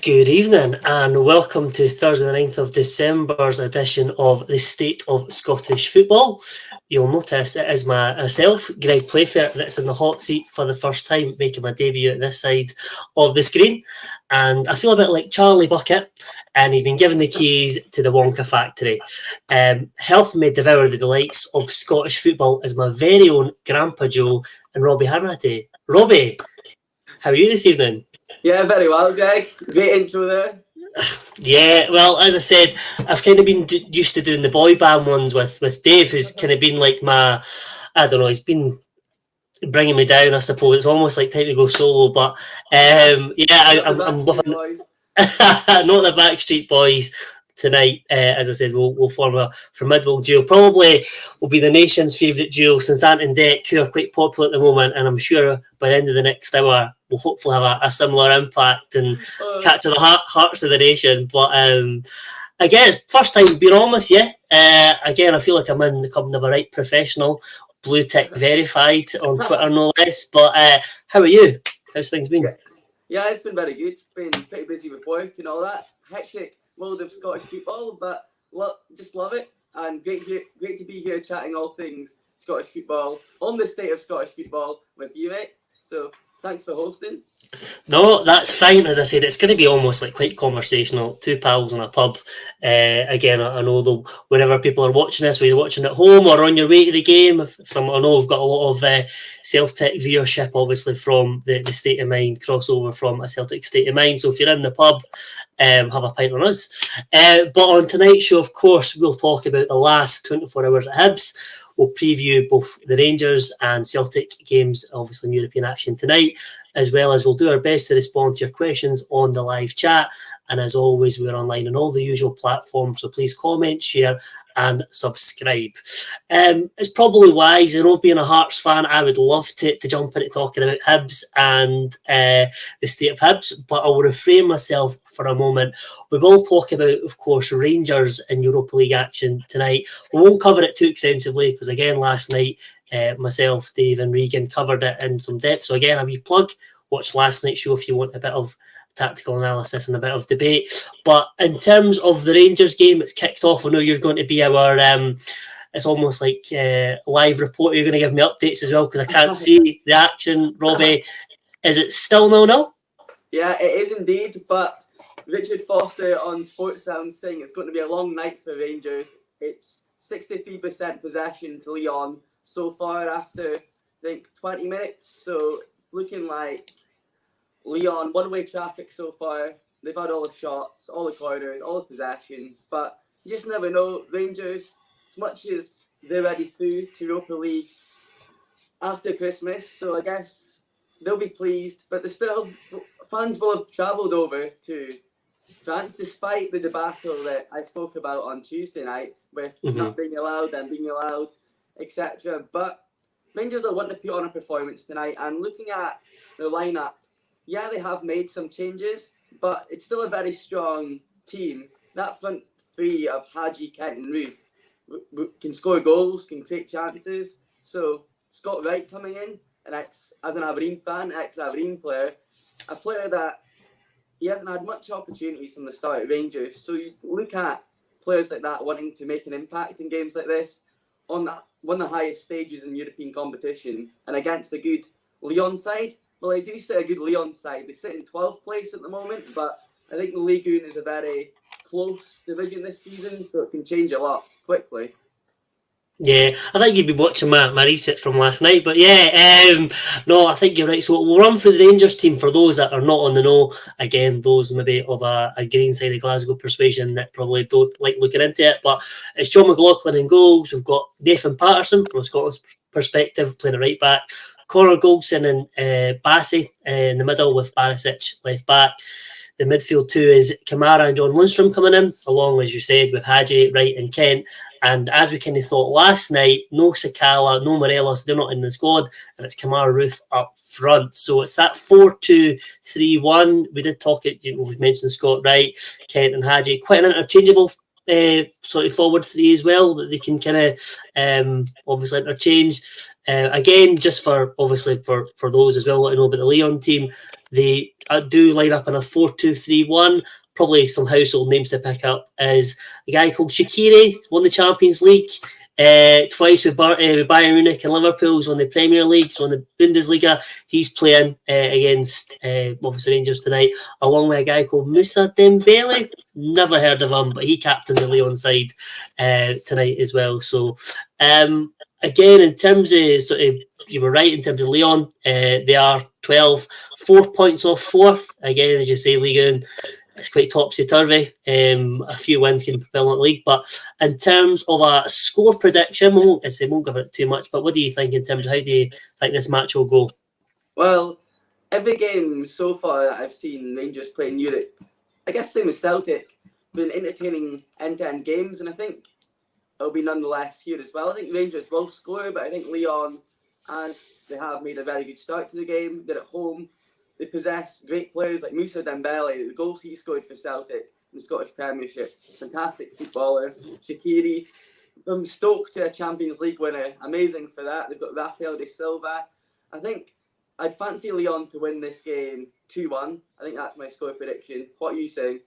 Good evening and welcome to Thursday the 9th of December's edition of the State of Scottish Football. You'll notice it is myself, Greg Playfair, that's in the hot seat for the first time, making my debut at this side of the screen. And I feel a bit like Charlie Bucket, and he's been given the keys to the Wonka factory. Helping me devour the delights of Scottish football is my very own Grandpa Joe and Robbie Harnatty. Robbie, how are you this evening? Yeah, very well, Greg. Great intro there. Yeah, well, as I said, I've kind of been used to doing the boy band ones with Dave, who's kind of been like I don't know, he's been bringing me down, I suppose. It's almost like time to go solo, but I'm with not the Backstreet Boys tonight. As I said, we'll form a formidable duo. Probably will be the nation's favourite duo since Ant and Dec, who are quite popular at the moment, and I'm sure by the end of the next hour we'll hopefully have a similar impact and capture the hearts of the nation. But again, it's first time being on with you. Again, I feel like I'm in the company of a right professional, blue tick verified on Twitter, no less. But how are you? How's things been? Yeah, it's been very good. Been pretty busy with work and all that. Hectic world of Scottish football, but just love it. And great to be here chatting all things Scottish football on the state of Scottish football with you, mate. So thanks for hosting. No, that's fine. As I said, it's going to be almost like quite conversational. Two pals in a pub. Again, I know though, whenever people are watching this, whether you're watching at home or on your way to the game, I know we've got a lot of Celtic viewership, obviously, from the State of Mind crossover from a Celtic State of Mind. So if you're in the pub, have a pint on us. But on tonight's show, of course, we'll talk about the last 24 hours at Hibs. We'll preview both the Rangers and Celtic games, obviously in European action tonight, as well as we'll do our best to respond to your questions on the live chat. And as always, we're online on all the usual platforms, so please comment, share, and subscribe. It's probably wise, being a Hearts fan, I would love to jump into talking about Hibs and the state of Hibs, but I will refrain myself for a moment. We will talk about, of course, Rangers in Europa League action tonight. We won't cover it too extensively because, again, last night, myself, Dave, and Regan covered it in some depth. So, again, a wee plug. Watch last night's show if you want a bit of tactical analysis and a bit of debate. But in terms of the Rangers game, it's kicked off. I know you're going to be our it's almost like live reporter. You're going to give me updates as well because I can't see the action. Robbie, is it still 0-0? Yeah, it is indeed. But Richard Foster on Sports Sound saying it's going to be a long night for Rangers. It's 63% possession to Leon so far after, I think, 20 minutes. So it's looking like Leon, one-way traffic so far. They've had all the shots, all the corners, all the possession. But you just never know. Rangers, as much as they're ready through to Europa League after Christmas, so I guess they'll be pleased. But fans will have travelled over to France, despite the debacle that I spoke about on Tuesday night with not being allowed and being allowed, etc. But Rangers will want to put on a performance tonight. And looking at their lineup, yeah, they have made some changes, but it's still a very strong team. That front three of Hadji, Kent and Ruth can score goals, can create chances. So Scott Wright coming in, as an Aberdeen fan, ex-Aberdeen player, a player that he hasn't had much opportunities from the start at Rangers. So you look at players like that wanting to make an impact in games like this on one of the highest stages in European competition and against a good Lyon side. Well, I do say a good Lyon side. They sit in 12th place at the moment, but I think the Ligue 1 is a very close division this season, so it can change a lot quickly. Yeah, I think you'd be watching my research from last night, but yeah, no, I think you're right. So we'll run through the Rangers team for those that are not on the know. Again, those maybe of a green side of Glasgow persuasion that probably don't like looking into it, but it's John McLaughlin in goals. We've got Nathan Patterson from a Scotland's perspective playing a right back. Conor Goldson and Bassey in the middle with Barisic left back. The midfield two is Kamara and John Lundstrom coming in, along, as you said, with Hadji, Wright and Kent. And as we kind of thought last night, no Sakala, no Morelos, they're not in the squad, and it's Kamara Ruth up front. So it's that 4-2-3-1. We did talk it, we've mentioned Scott Wright, Kent and Hadji. Quite an interchangeable sort of forward three as well that they can kind of obviously interchange. Again, just for obviously for those as well want to know about the Leon team, they do line up in a 4-2-3-1. Probably some household names to pick up is a guy called Shaqiri, won the Champions League twice with Bayern Munich and Liverpool. He's won the Premier League, he's won the Bundesliga. He's playing against obviously Rangers tonight, along with a guy called Moussa Dembele. Never heard of him, but he captained the Lyon side tonight as well. So again, in terms of you were right in terms of Lyon. They are 12, 4 points off fourth. Again, as you say, Ligue 1, it's quite topsy-turvy. A few wins can propel on the league. But in terms of a score prediction, I won't give it too much, but what do you think in terms of how do you think this match will go? Well, every game so far that I've seen Rangers play in Europe, I guess same as Celtic, been entertaining end-to-end games, and I think it'll be nonetheless here as well. I think Rangers will score, but I think Lyon, and they have made a very good start to the game. They're at home. They possess great players like Moussa Dembele, the goals he scored for Celtic in the Scottish Premiership. Fantastic footballer. Shaqiri, from Stoke to a Champions League winner. Amazing for that. They've got Rafael de Silva. I think I'd fancy Lyon to win this game 2-1. I think that's my score prediction. What are you saying?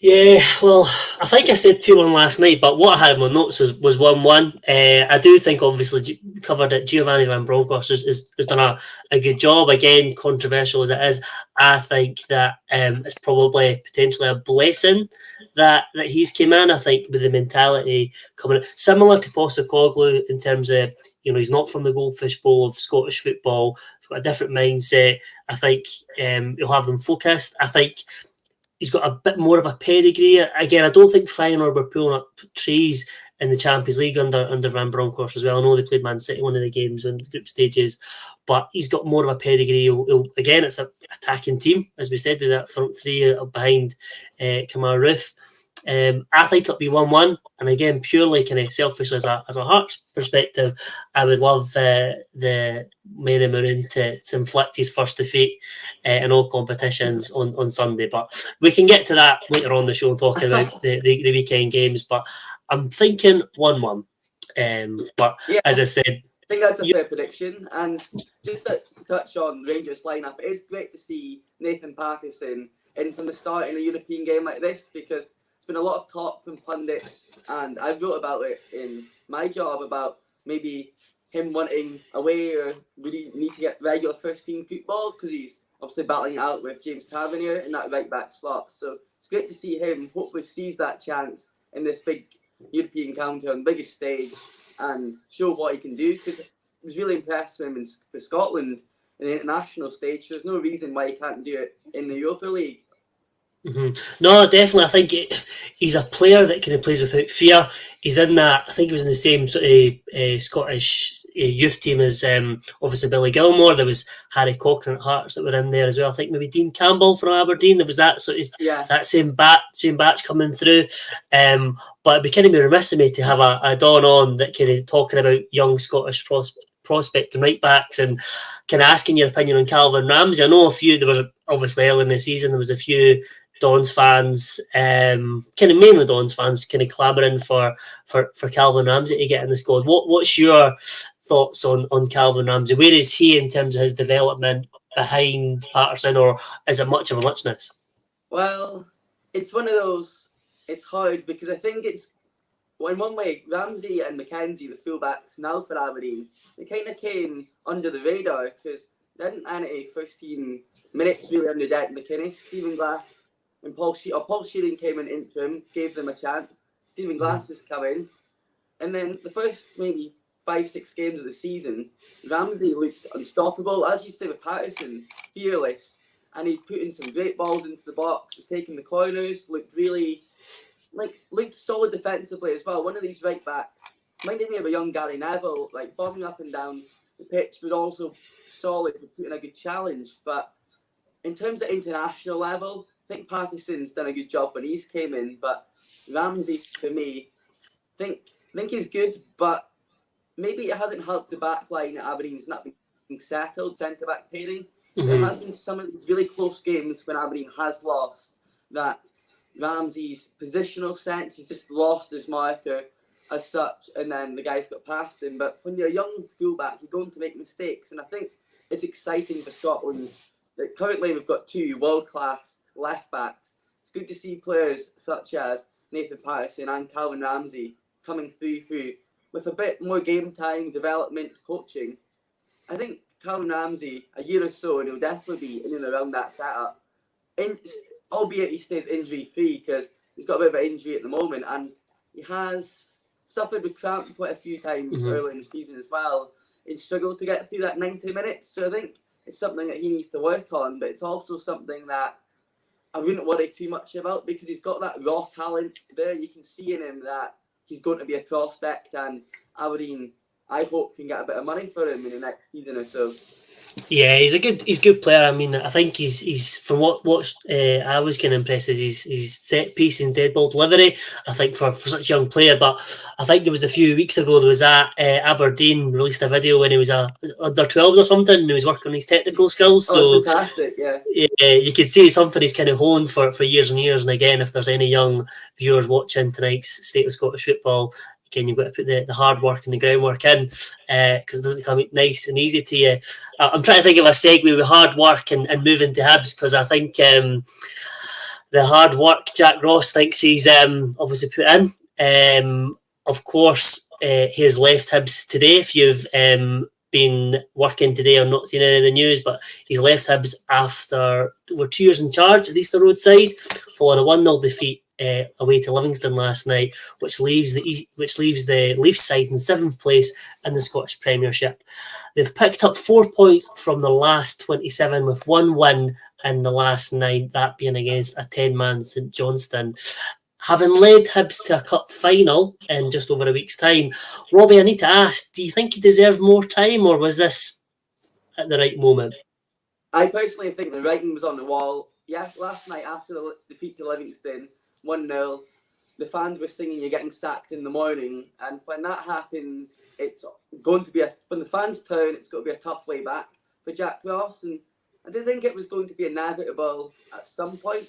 Yeah, well, I think I said 2-1 last night, but what I had in my notes was 1-1. I do think, obviously, covered it. Giovanni Van Bronckhorst has done a good job. Again, controversial as it is, I think that it's probably potentially a blessing that he's came in. I think with the mentality coming in, similar to Postecoglou in terms of, he's not from the Goldfish Bowl of Scottish football. He's got a different mindset. I think he'll have them focused. I think he's got a bit more of a pedigree. Again, I don't think Feyenoord were pulling up trees in the Champions League under Van Bronckhorst as well. I know they played Man City one of the games in the group stages, but he's got more of a pedigree. Again, it's an attacking team, as we said, with that front three behind Kemar Roof. I think it'll be 1-1, and again, purely kind of selfish as a Hearts perspective, I would love the men in Maroon to inflict his first defeat in all competitions on Sunday. But we can get to that later on the show and talk about the weekend games. But I'm thinking 1-1. But yeah, as I said, I think that's a fair prediction. And just to touch on Rangers lineup, it is great to see Nathan Patterson in from the start in a European game like this, because been a lot of talk from pundits, and I wrote about it in my job about maybe him wanting away, or would he need to get regular first team football because he's obviously battling it out with James Tavernier in that right back slot. So it's great to see him hopefully seize that chance in this big European counter on the biggest stage and show what he can do, because it was really impressed with him for Scotland in the international stage. There's no reason why he can't do it in the Europa League. Mm-hmm. No, definitely. I think he's a player that kind of plays without fear. He's in that. I think he was in the same sort of Scottish youth team as obviously Billy Gilmore. There was Harry Cochrane at Hearts that were in there as well. I think maybe Dean Campbell from Aberdeen. There was that. So it's that same batch coming through. But it'd be kind of remiss of me to have a Don on that kind of talking about young Scottish prospect and right backs and kind of asking your opinion on Calvin Ramsey. I know a few. There was obviously early in the season. There was a few Dons fans, kind of mainly Dons fans, kind of clamouring for Calvin Ramsey to get in the squad. What's your thoughts on Calvin Ramsey? Where is he in terms of his development behind Patterson, or is it much of a muchness? Well, it's one of those. It's hard because I think it's, well, in one way, Ramsey and McKenzie, the fullbacks now for Aberdeen, they kind of came under the radar because they hadn't had any first team minutes really under Derek McInnes. Stephen Glass and Paul Shearing came in interim, gave them a chance. Stephen Glass has come in. And then the first maybe 5-6 games of the season, Ramsey looked unstoppable. As you say with Patterson, fearless. And he put in some great balls into the box, was taking the corners, looked solid defensively as well. One of these right backs reminded me of a young Gary Neville, like bombing up and down the pitch, but also solid for putting a good challenge. But in terms of international level, I think Patterson's done a good job when he's came in. But Ramsey, for me, I think he's good, but maybe it hasn't helped the back line at Aberdeen's not being settled, centre-back pairing. Mm-hmm. There has been some of these really close games when Aberdeen has lost that Ramsey's positional sense has just lost his marker as such, and then the guy's got past him. But when you're a young fullback, you're going to make mistakes, and I think it's exciting for Scotland currently we've got 2 world-class left-backs. It's good to see players such as Nathan Patterson and Calvin Ramsey coming through who, with a bit more game time, development, coaching. I think Calvin Ramsey, a year or so, and he'll definitely be in and around that setup. Albeit he stays injury-free because he's got a bit of an injury at the moment, and he has suffered with cramp quite a few times early in the season as well. He struggled to get through that 90 minutes, so I think it's something that he needs to work on, but it's also something that I wouldn't worry too much about because he's got that raw talent there. You can see in him that he's going to be a prospect, and Aberdeen, I hope, can get a bit of money for him in the next season or so. Yeah, he's a good player. I mean, I think he's from what I was kind of impressed is his set piece and dead ball delivery. I think for such a young player, but I think there was a few weeks ago there was that Aberdeen released a video when he was under 12s or something, and he was working on his technical skills. Oh, fantastic! Yeah, you could see something he's kind of honed for years and years. And again, if there's any young viewers watching tonight's State of Scottish Football, again, you've got to put the hard work and the groundwork in because it doesn't come nice and easy to you. I'm trying to think of a segue with hard work and moving to Hibs because I think the hard work Jack Ross thinks he's obviously put in. Of course, he has left Hibs today. If you've been working today or not seen any of the news, but he's left Hibs after over 2 years in charge at Easter Road side, following a 1-0 defeat away to Livingston last night, which leaves the Leafs side in 7th place in the Scottish Premiership. They've picked up 4 points from the last 27 with 1 win in the last 9, that being against a 10-man St Johnstone. Having led Hibs to a cup final in just over a week's time, Robbie, I need to ask, do you think he deserved more time, or was this at the right moment? I personally think the writing was on the wall. Yeah, last night after the defeat to Livingston, 1-0, the fans were singing "You're getting sacked" in the morning, and when that happens, it's going to be when the fans turn, it's going to be a tough way back for Jack Ross, and I did think it was going to be inevitable at some point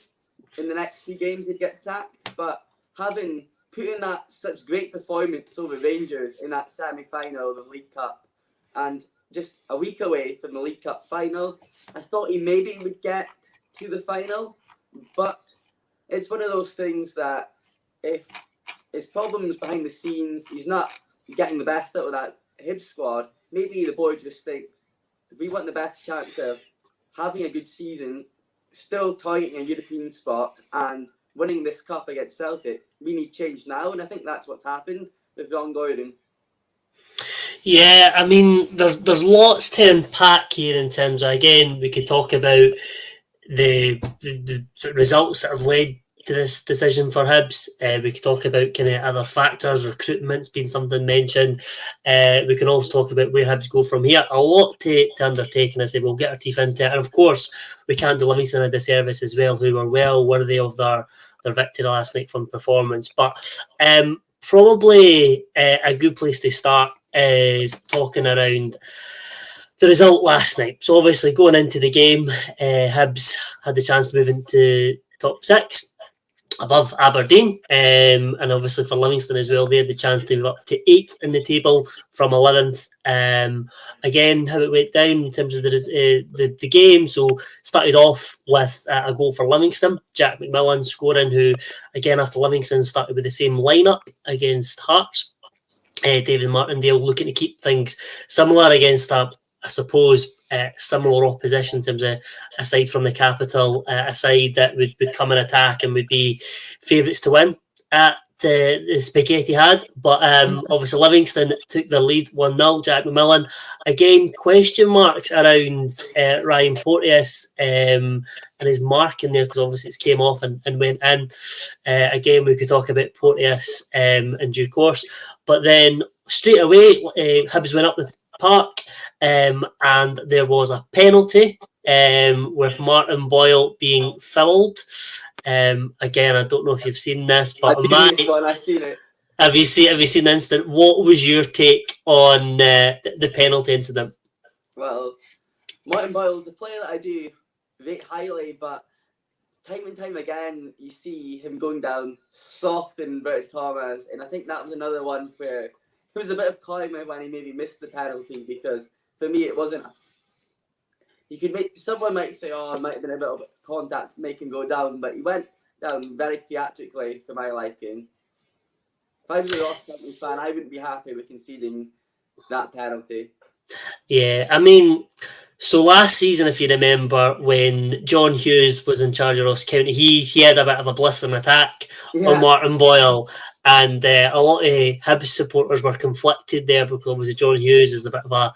in the next few games he'd get sacked, but having put in that such great performance over Rangers in that semi-final of the League Cup, and just a week away from the League Cup final, I thought he maybe would get to the final, but it's one of those things that if his problems behind the scenes, he's not getting the best out of that Hibs squad, maybe the board just thinks, if we want the best chance of having a good season, still targeting a European spot and winning this cup against Celtic, we need change now, and I think that's what's happened with Ron Gordon. Yeah, I mean, there's lots to unpack here in terms of, again, we could talk about the results that have led to this decision for Hibs. We could talk about kind of other factors, recruitment's been something mentioned. We can also talk about where Hibs go from here. A lot to undertake, and I say we'll get our teeth into it. And of course, we can't do Livingston a disservice as well, who were well worthy of their victory last night from performance. But probably a good place to start is talking around the result last night. So obviously going into the game, Hibs had the chance to move into top 6 above Aberdeen, and obviously for Livingston as well, they had the chance to move up to 8th in the table from 11th. Again, how it went down in terms of the game. So started off with a goal for Livingston, Jack McMillan scoring, who again after Livingston started with the same lineup against Hearts. David Martindale looking to keep things similar against I suppose similar opposition in terms of, aside from the capital, a side that would come and attack and would be favourites to win at the Spaghetti had. But obviously Livingston took the lead 1-0. Jack McMillan, again, question marks around Ryan Porteous and his mark in there, because obviously it came off and went in. Again, we could talk about Porteous in due course. But then straight away, Hibs went up the park, and there was a penalty with Martin Boyle being fouled. Again, I don't know if you've seen this, but I've seen it. Have you seen the incident? What was your take on the penalty incident? Well, Martin Boyle is a player that I do rate highly, but time and time again you see him going down soft in inverted commas, and I think that was another one where it was a bit of karma when he maybe missed the penalty, because for me it wasn't. he could make. Someone might say, "Oh, it might have been a bit of contact to make him go down," but he went down very theatrically for my liking. If I was a Ross County fan, I wouldn't be happy with conceding that penalty. Yeah, I mean, so last season, if you remember, when John Hughes was in charge of Ross County, he had a bit of a blistering attack on Martin Boyle, and a lot of Hibs supporters were conflicted there because obviously John Hughes is a bit of a,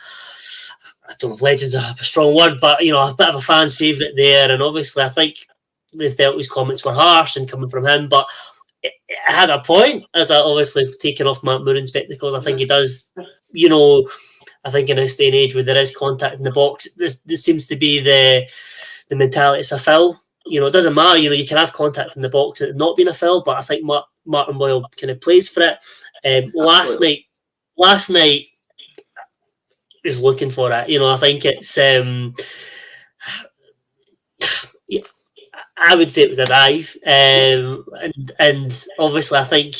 I don't know if legend's a strong word, but a bit of a fan's favourite there, and obviously I think they felt his comments were harsh and coming from him, but it had a point, as I obviously taken off Matt Moore's spectacles. I think he does, I think in this day and age where there is contact in the box, this seems to be the mentality. It's a foul. It doesn't matter. You can have contact in the box and it not being a foul, but I think Martin Boyle kind of plays for it. Last night is looking for it. I think it's. I would say it was a dive, and obviously I think.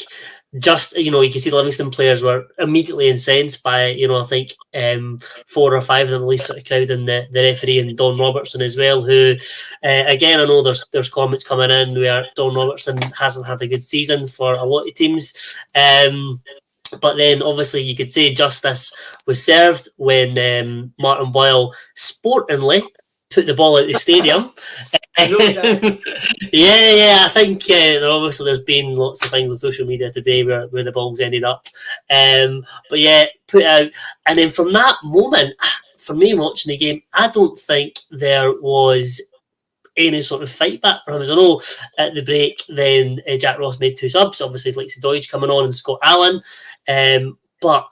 Just you can see the Livingston players were immediately incensed by I think 4 or 5 of them at least sort of crowding the referee and Don Robertson as well, who again I know there's comments coming in where Don Robertson hasn't had a good season for a lot of teams, but then obviously you could say justice was served when Martin Boyle sportingly put the ball out the stadium. Yeah, I think obviously there's been lots of things on social media today where the ball's ended up. But yeah, put out. And then from that moment, for me watching the game, I don't think there was any sort of fight back for him. As I know at the break, then Jack Ross made 2 subs, obviously Lexi Deutsch coming on and Scott Allen. But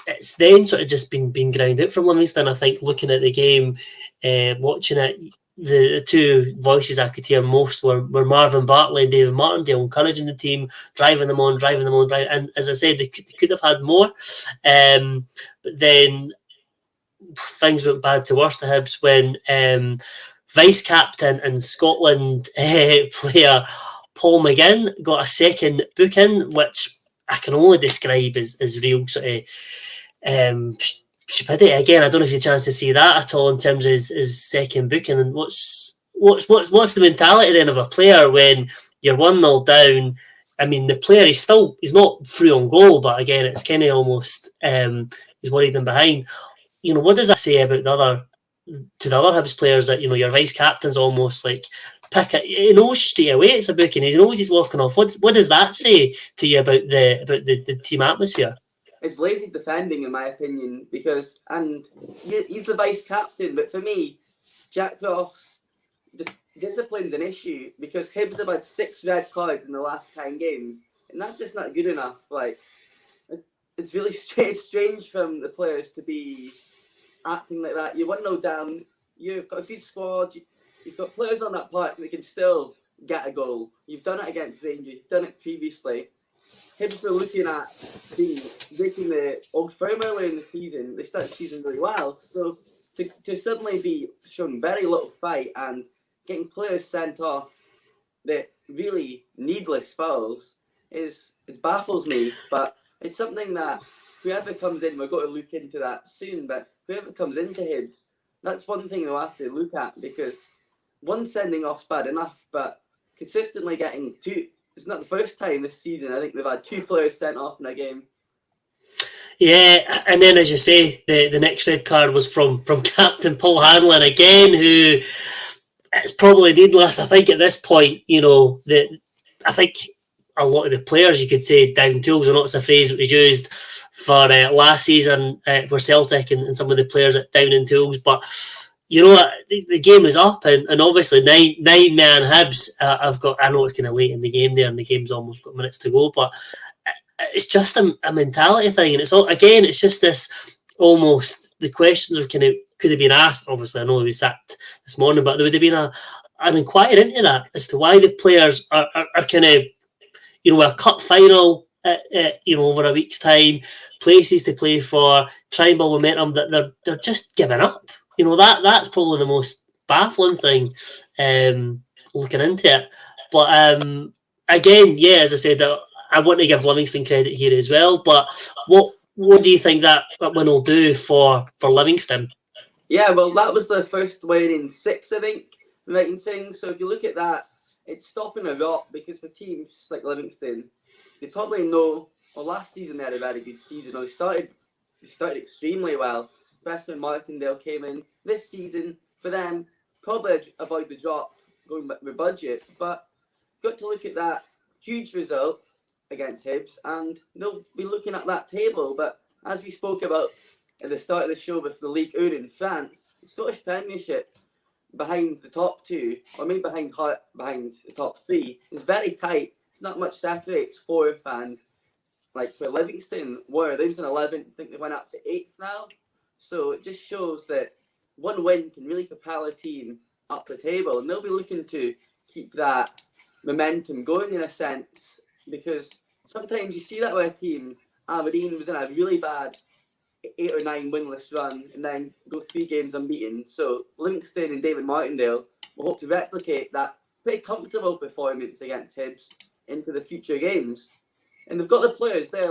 it's then sort of just been ground out from Livingston. I think looking at the game, watching it, the 2 voices I could hear most were Marvin Bartley and David Martindale, encouraging the team, driving them on. And as I said, they could have had more. But then things went bad to worse to Hibs when vice captain and Scotland player Paul McGinn got a second booking, which I can only describe as real sort of stupidity. Again, I don't know if you had a chance to see that at all in terms of his second booking. And what's the mentality then of a player when you're 1-0 down? I mean, the player he's not through on goal, but again, it's kind of almost he's worried and behind. What does that say about the other Hibs players that your vice captain's almost like pick it? He knows straight away it's a booking. He knows he's walking off. What does that say to you about the team atmosphere? It's lazy defending, in my opinion, and he's the vice captain. But for me, Jack Ross, discipline's an issue because Hibs have had 6 red cards in the last 10 games, and that's just not good enough. Like, it's really strange from the players to be acting like that. You're 1-0 down. You've got a good squad. You've got players on that park that can still get a goal. You've done it against Rangers. You've done it previously. Hibs were looking at breaking the Old Firm earlier in the season. They started the season really well. So to suddenly be showing very little fight and getting players sent off that really needless fouls it baffles me. But it's something that whoever comes in, we're going to look into that soon, but whoever comes into Hibs, that's one thing we'll have to look at, because one sending off's bad enough, but consistently getting 2... It's not the first time this season. I think they've had 2 players sent off in a game. Yeah, and then as you say, the next red card was from Captain Paul Hanlon again, who it's probably needless. I think at this point, I think a lot of the players, you could say, down tools. I know it's a phrase that was used for last season for Celtic and some of the players at down in tools, but the game is up, and obviously nine man Hibs have got. I know it's kind of late in the game there, and the game's almost got minutes to go, but it's just a mentality thing, and it's just this almost the questions of kind of could have been asked. Obviously, I know he was sacked this morning, but there would have been an inquiry into that as to why the players are kind of a cup final. Over a week's time, places to play for, trying build momentum, that they're just giving up. That's probably the most baffling thing looking into it. But again, yeah, as I said, I want to give Livingston credit here as well. But what do you think that win will do for Livingston? Yeah, well, that was the first win in 6, I think, right in saying. So if you look at that, it's stopping a lot because for teams like Livingston, they probably know. Well, last season they had a very good season. They started extremely well, especially when Martindale came in. This season, for them, probably avoid the drop going back with budget, but got to look at that huge result against Hibs, and they'll be looking at that table. But as we spoke about at the start of the show with the Ligue 1 in France, the Scottish Premiership behind the top two, or maybe behind the top three, is very tight. It's not much separates fourth and like for Livingston, where they was in 11th, I think they went up to 8th now. So it just shows that one win can really propel a team up the table, and they'll be looking to keep that momentum going in a sense, because sometimes you see that with a team. Aberdeen was in a really bad 8 or 9 winless run and then go 3 games unbeaten. So Livingston and David Martindale will hope to replicate that pretty comfortable performance against Hibs into the future games. And they've got the players there,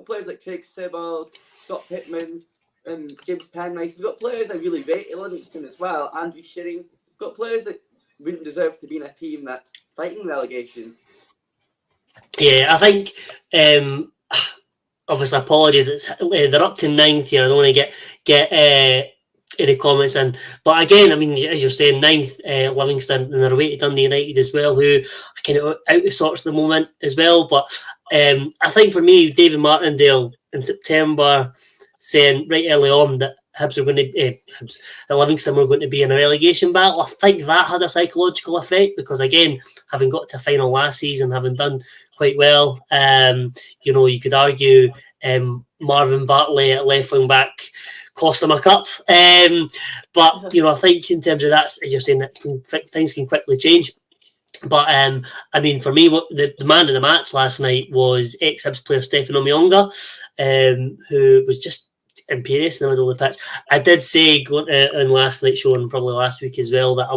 players like Craig Sibbald, Scott Pittman, and James Penrice. They've got players I really rate at Livingston as well. Andrew Shearing. They've got players that wouldn't deserve to be in a team that's fighting relegation. Yeah, I think obviously apologies. They're up to 9th here. I don't want to get any comments in, but again, I mean, as you're saying, 9th Livingston, and they're away to Dundee United as well, who are kind of out of sorts at the moment as well. But I think for me, David Martindale in September saying right early on that Hibs were going to that Livingston were going to be in a relegation battle. I think that had a psychological effect because again, having got to final last season, having done quite well, you could argue Marvin Bartley at left wing back cost them a cup. But I think in terms of that, as you're saying, things can quickly change. But I mean, for me, what the man of the match last night was ex-Hibs player Stefano Mionga, who was just imperious in the middle of the pitch. I did say in last night's show and probably last week as well that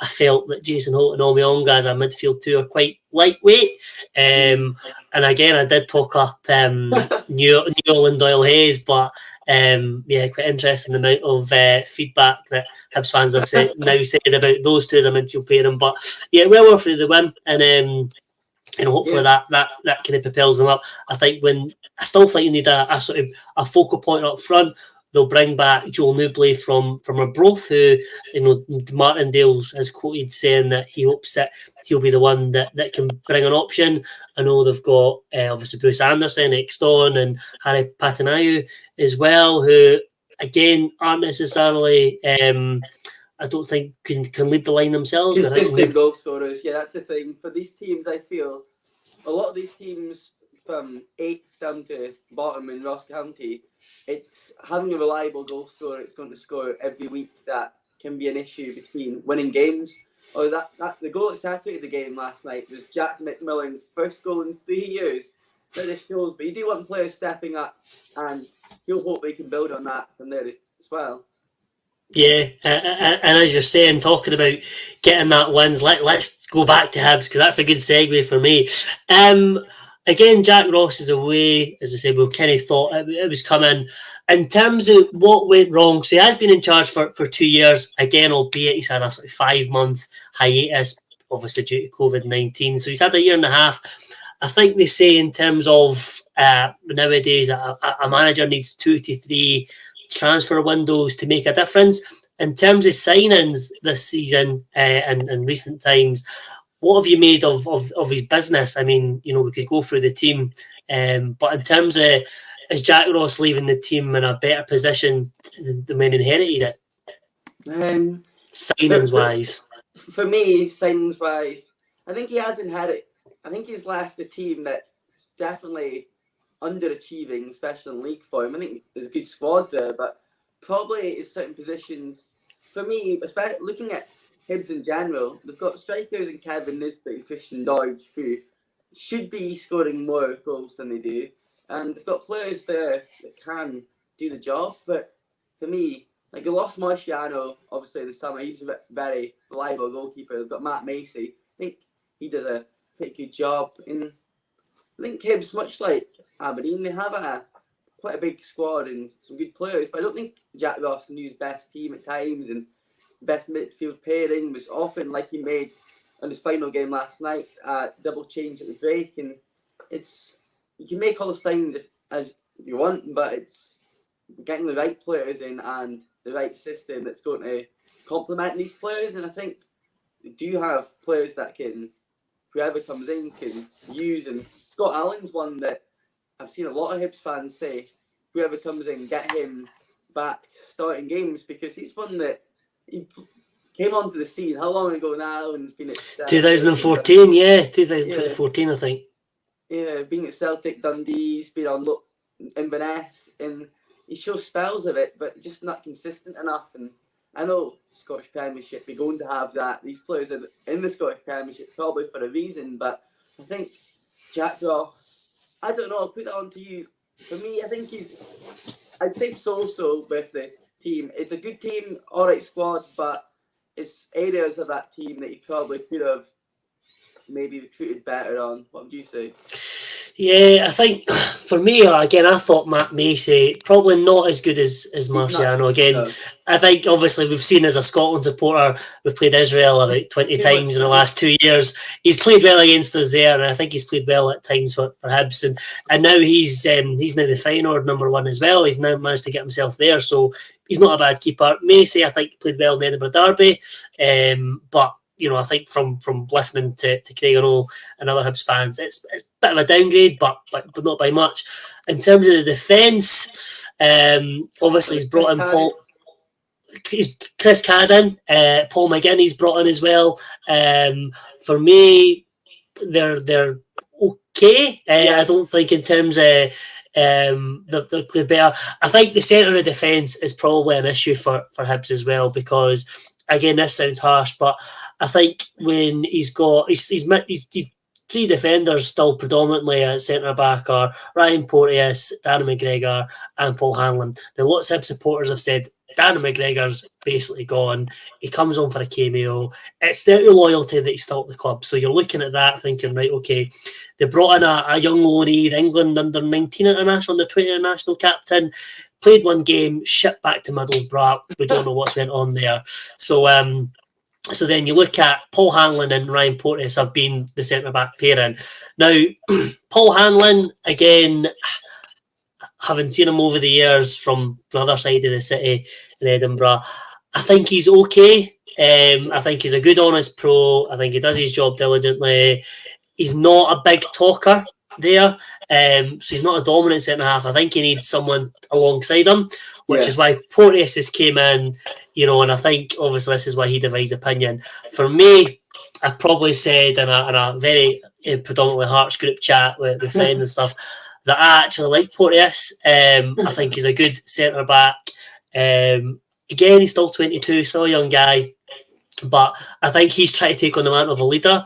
I felt that Jason Holt and Omiyonga as a midfield two are quite lightweight. And again, I did talk up Newell Doyle Hayes, but quite interesting the amount of feedback that Hibs fans have now said about those two as a midfield pairing. But yeah, well worth the win, and hopefully that kind of propels them up. I still think you need a sort of a focal point up front. They'll bring back Joel Newbley from Arbroath, who Martindale's has quoted saying that he hopes that he'll be the one that can bring an option. I know they've got obviously Bruce Anderson, Exton, and Harry Patanayu as well, who again aren't necessarily. I don't think can lead the line themselves. Consistent goal scorers, yeah, that's the thing for these teams. I feel a lot of these teams from 8th down to bottom in Ross County, it's having a reliable goal scorer. It's going to score every week that can be an issue between winning games. Or that the goal that separated the game last night was Jack McMillan's first goal in 3 years. That just shows, but you do want players stepping up, and you'll hope they can build on that from there as well. Yeah, and as you're saying, talking about getting that wins, let's go back to Hibs because that's a good segue for me. Again, Jack Ross is away. As I said, we kind of thought it was coming. In terms of what went wrong, so he has been in charge for 2 years, again, albeit he's had a sort of 5-month hiatus, obviously due to COVID-19. So he's had a year and a half. I think they say in terms of nowadays, a manager needs 2 to 3 transfer windows to make a difference. In terms of signings this season and in recent times, what have you made of his business? I mean, we could go through the team, but in terms of, is Jack Ross leaving the team in a better position than when inherited it? Signings-wise? For me, signings-wise, I think he has inherited. I think he's left a team that's definitely underachieving, especially in league form. I think there's a good squad there, but probably is certain positions. For me, especially looking at Hibs in general, they've got strikers in Kevin Nisbet and Christian Dodge who should be scoring more goals than they do. And they've got players there that can do the job. But for me, they lost Marciano, obviously, in the summer. He's a very reliable goalkeeper. They've got Matt Macy. I think he does a pretty good job. I think Hibs, much like Aberdeen, they have quite a big squad and some good players. But I don't think Jack Ross knew his best team at times, and best midfield pairing was often like he made in his final game last night, double change at the break. And you can make all the signs as you want, but it's getting the right players in and the right system that's going to complement these players. And I think we do have players that whoever comes in can use. And Scott Allen's one that I've seen a lot of Hibs fans say, whoever comes in, get him back starting games, because he's one that he came onto the scene how long ago now, and has been at 2014, 2014, I think. Yeah, being at Celtic, Dundee, he's been on Inverness, and he shows spells of it, but just not consistent enough. And I know Scottish Premiership, we're going to have that. These players are in the Scottish Premiership probably for a reason, but I think Jack Ross, I don't know, I'll put that on to you. For me, I think I'd say so with the team. It's a good team, all right squad, but it's areas of that team that he probably could have maybe recruited better on. What would you say? Yeah, I think for me, again, I thought Matt Macy probably not as good as Marciano. Again, no. I think obviously we've seen as a Scotland supporter, we've played Israel about 20 times in the last 2 years. He's played well against us there, and I think he's played well at times for Hibs. And now he's now the Feyenoord #1 as well. He's now managed to get himself there, so he's not a bad keeper. Macy, I think, played well in the Edinburgh Derby, but I think from listening to Craig and other Hibs fans, it's a bit of a downgrade, but not by much. In terms of the defence, obviously he's brought in Chris Cadden, Paul McGinney's brought in as well. For me, they're okay. I don't think in terms of they're better. I think the centre of defence is probably an issue for Hibs as well, because again, this sounds harsh, but I think when he's three defenders still predominantly at centre back are Ryan Porteous, Darren McGregor, and Paul Hanlon. Now, lots of supporters have said Darren McGregor's basically gone. He comes on for a cameo. It's the loyalty that he's still at the club. So you're looking at that thinking, right, okay, they brought in a young loanee, the England under-19 international, under-20 international captain, played one game, shipped back to Middlesbrough. We don't know what's went on there. So then you look at Paul Hanlon and Ryan Porteous have been the centre-back pairing. Now, Paul Hanlon, again, having seen him over the years from the other side of the city in Edinburgh, I think he's okay. I think he's a good, honest pro. I think he does his job diligently. He's not a big talker there. So he's not a dominant centre-half. I think he needs someone alongside him, which is why Porteous has came in, and I think obviously this is why he divides opinion. For me, I probably said in a very predominantly Hearts group chat with friends and stuff that I actually like Porteous. I think he's a good centre-back. Again, he's still 22, still a young guy, but I think he's trying to take on the mantle of a leader.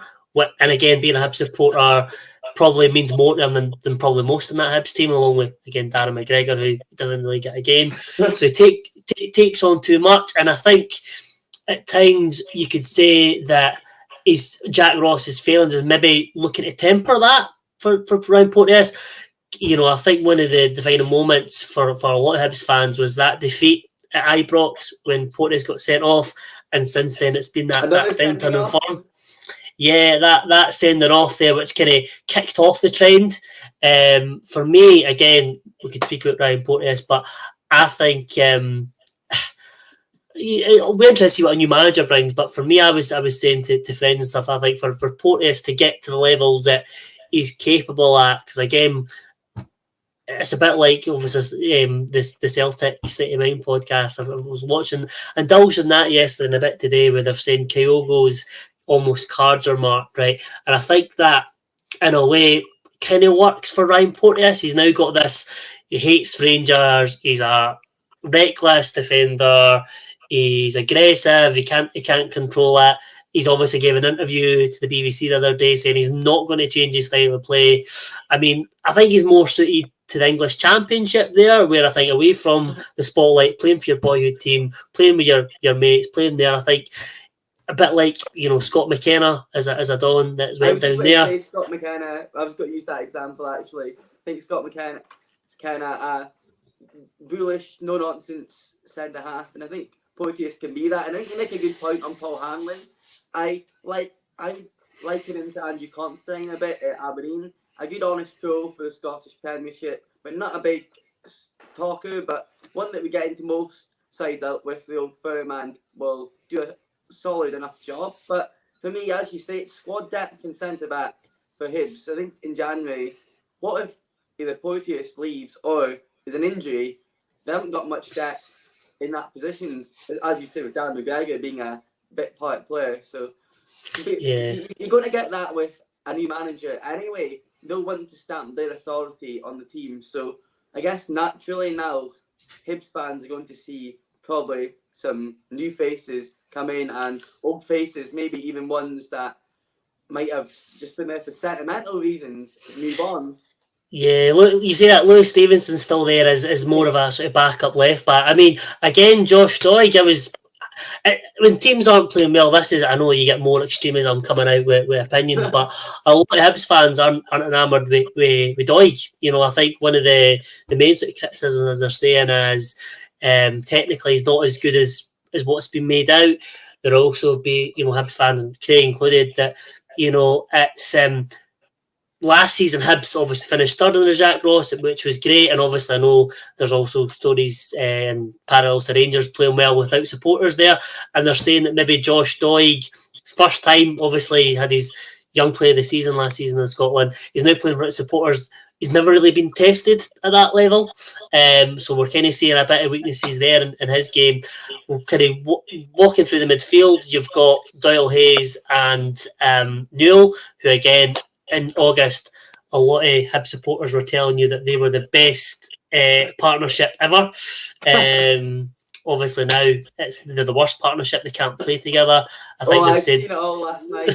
And again, being a Hibs supporter probably means more to him than probably most in that Hibs team, along with, again, Darren McGregor, who doesn't really get a game. So he takes on too much. And I think at times you could say that Jack Ross's failings is maybe looking to temper that for Ryan Porteous. I think one of the defining moments for a lot of Hibs fans was that defeat at Ibrox when Porteous got sent off. And since then, it's been that downturn in form. Yeah, that sending off there, which kind of kicked off the trend. For me, again, we could speak about Ryan Porteous, but I think it'll be interesting to see what a new manager brings. But for me, I was saying to friends and stuff, I think for Porteous to get to the levels that he's capable at, because again, it's a bit like obviously the Celtic State of Mind podcast. I was watching, indulged in that yesterday and a bit today, where they've saying Kyogo's almost cards are marked, right? And I think that in a way kind of works for Ryan Porteous. He's now got this, he hates Rangers, he's a reckless defender, he's aggressive, he can't control it. He's obviously gave an interview to the BBC the other day saying he's not going to change his style of play. I mean, I think he's more suited to the English Championship there, where I think away from the spotlight, playing for your boyhood team, playing with your mates, playing there, I think a bit like, Scott McKenna as a Don that went down there. Scott McKenna, I was going to use that example actually. I think Scott McKenna is kind of bullish, no nonsense centre half, and I think Porteous can be that. And I think you make a good point on Paul Hanlon. I'm liking him to Andrew Considine a bit at Aberdeen. A good honest pro for the Scottish Premiership, but not a big talker, but one that we get into most sides out with. The old firm and will do a solid enough job. But for me, as you say, it's squad depth and centre back for Hibs. I think in January, what if either Porteous leaves or there's an injury? They haven't got much depth in that position, as you say, with Dan McGregor being a bit part player. So you're going to get that with a new manager anyway. They'll want to stamp their authority on the team. So I guess naturally now, Hibs fans are going to see probably some new faces come in and old faces, maybe even ones that might have just been there for sentimental reasons, move on. Yeah, look, you see that Lewis Stevenson's still there as more of a sort of backup left back. I mean, again, Josh Doig, when teams aren't playing well, I know you get more extremism coming out with opinions, but a lot of Hibs fans aren't enamoured with Doig. You know, I think one of the main sort of criticisms, as they're saying, is technically he's not as good as what's been made out. There also be, Hibs fans, and Craig included, that, it's last season Hibs obviously finished third in the Jack Ross, which was great, and obviously I know there's also stories and parallels to Rangers playing well without supporters there, and they're saying that maybe Josh Doig, first time, obviously had his young player of the season last season in Scotland, he's now playing without supporters. He's never really been tested at that level, so we're kind of seeing a bit of weaknesses there in his game. We're kind of walking through the midfield. You've got Doyle Hayes and Newell, who again, in August, a lot of Hibs supporters were telling you that they were the best partnership ever. Obviously now they're the worst partnership. They can't play together. I've seen it all last night.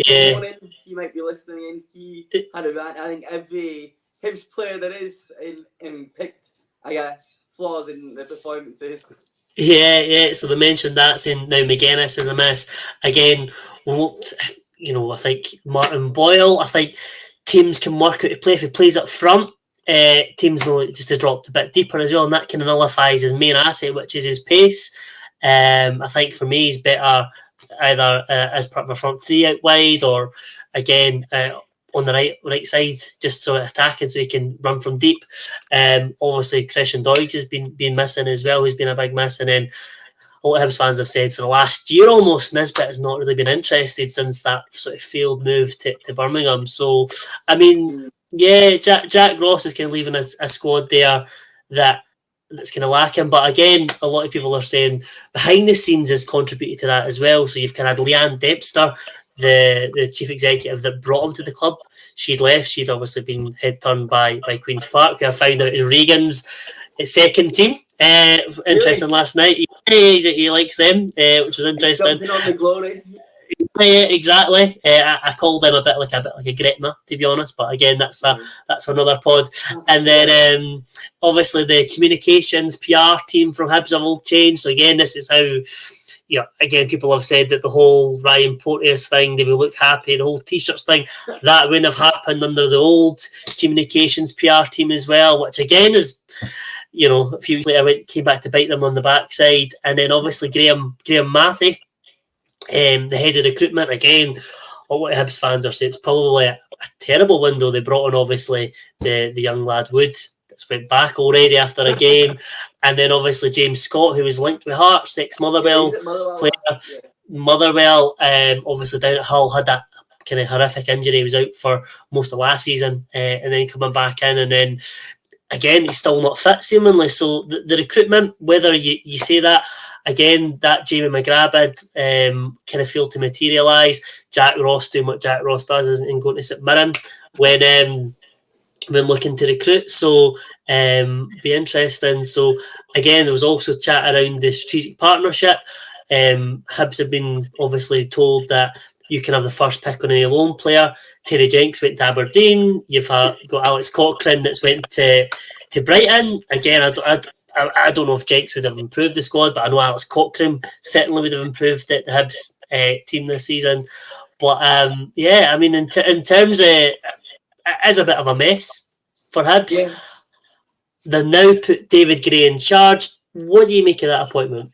He might be listening in. He had a rant. I think every Hibs player that is in picked, I guess, flaws in the performances. Yeah. So they mentioned that, saying now McGuinness is a miss. Again, I think Martin Boyle, I think teams can work out to play if he plays up front. Teams know just to drop a bit deeper as well, and that kind of nullifies his main asset, which is his pace. I think for me, he's better either as part of a front three out wide, or again on the right side, just so attacking, so he can run from deep. Obviously, Christian Doig has been missing as well. He's been a big miss, and then a lot of Hibs fans have said for the last year almost, Nisbet has not really been interested since that sort of failed move to Birmingham. So, I mean, yeah, Jack Ross is kind of leaving a squad there that's kind of lacking. But again, a lot of people are saying behind the scenes has contributed to that as well. So you've kind of had Leanne Dempster, the chief executive that brought him to the club. She'd left. She'd obviously been head turned by Queen's Park, who I found out is Regan's second team. Interesting last night. He likes them, which was interesting. Jumping on the glory. Yeah, exactly. I call them a bit like a Gretna, to be honest. But again, that's another pod. And then obviously the communications PR team from Hibs have all changed. So again, this is how. Again, people have said that the whole Ryan Porteous thing, they will look happy, the whole T-shirts thing, that wouldn't have happened under the old communications PR team as well, which again is, a few weeks later came back to bite them on the backside. And then obviously Graham Mathy, the head of recruitment, again, a lot of Hibs fans are saying it's probably a terrible window. They brought on obviously the young lad Wood, that's went back already after a game. And then obviously James Scott, who was linked with Hearts, ex-Motherwell player. Yeah. Motherwell, obviously down at Hull, had that kind of horrific injury. He was out for most of last season, and then coming back in, and then again he's still not fit seemingly. So the recruitment, whether you say that, again, that Jamie McGrath bid kind of failed to materialise. Jack Ross doing what Jack Ross does and going to St Mirren when looking to recruit. So be interesting. So again, there was also chat around the strategic partnership. Hibs have been obviously told that you can have the first pick on any loan player. Terry Jenks went to Aberdeen. You've got Alex Cochrane that's went to Brighton. Again, I don't know if Jenks would have improved the squad, but I know Alex Cochrane certainly would have improved the Hibs team this season. But yeah, I mean, in terms of, it is a bit of a mess for Hibs. Yeah. They've now put David Gray in charge. What do you make of that appointment?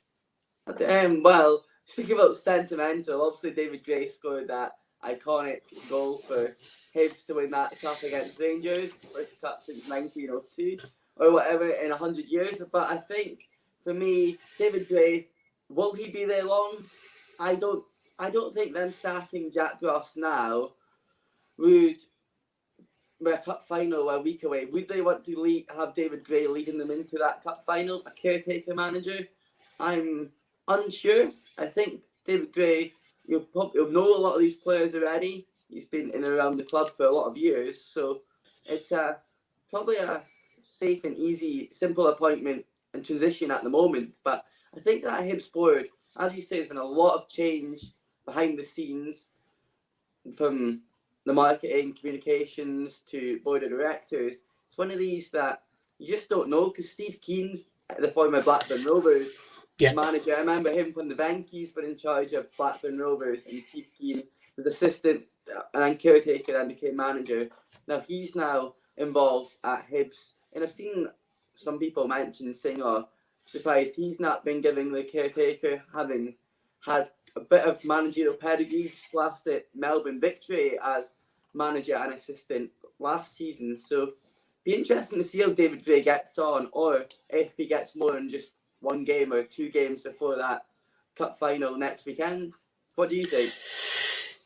Well, speaking about sentimental, obviously David Gray scored that iconic goal for Hibs to win that cup against Rangers, first cup since 1902 or whatever in 100 years. But I think for me, David Gray, will he be there long? I don't think them sacking Jack Ross now would. We're a cup final a week away. Would they want to have David Gray leading them into that cup final, a caretaker manager? I'm unsure. I think David Gray, you'll know a lot of these players already. He's been in and around the club for a lot of years, so it's probably a safe and easy, simple appointment and transition at the moment. But I think that Hibs board, as you say, there's been a lot of change behind the scenes from the marketing, communications to board of directors. It's one of these that you just don't know, because Steve Keen's the former Blackburn Rovers manager. I remember him when the Venkies were in charge of Blackburn Rovers, and Steve Keen was assistant and then caretaker and became manager. Now he's now involved at Hibs, and I've seen some people mention saying, "Oh, surprised he's not been given the caretaker, having had a bit of managerial pedigree, just last at Melbourne Victory as manager and assistant last season." So be interesting to see how David Gray gets on, or if he gets more than just one game or 2 games before that cup final next weekend. What do you think?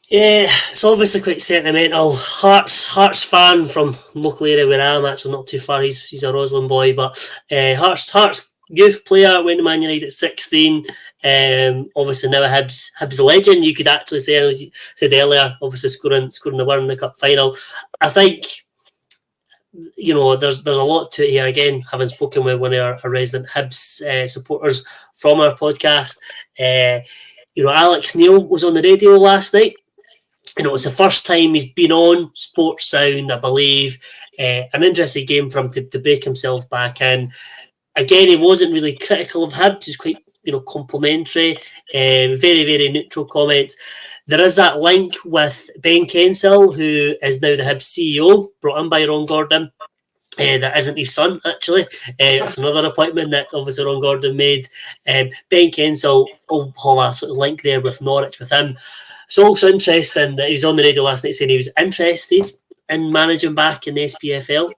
Yeah, it's obviously quite sentimental. Hearts fan from local area where I am, actually not too far. He's a Roslin boy, but Hearts youth player, went to Man United at 16. Obviously now a Hibs legend, you could actually say, as you said earlier, obviously scoring the winner in the cup final. I think, there's a lot to it here. Again, having spoken with one of our resident Hibs supporters from our podcast, Alex Neil was on the radio last night. It's the first time he's been on Sports Sound, I believe. An interesting game for him to break himself back in. Again, he wasn't really critical of Hibs. He's quite, complimentary, very, very neutral comments. There is that link with Ben Kensell, who is now the Hibs CEO, brought in by Ron Gordon. That isn't his son, actually. It's another appointment that obviously Ron Gordon made. Ben Kensell will have a sort of link there with Norwich with him. It's also interesting that he was on the radio last night saying he was interested in managing back in the SPFL.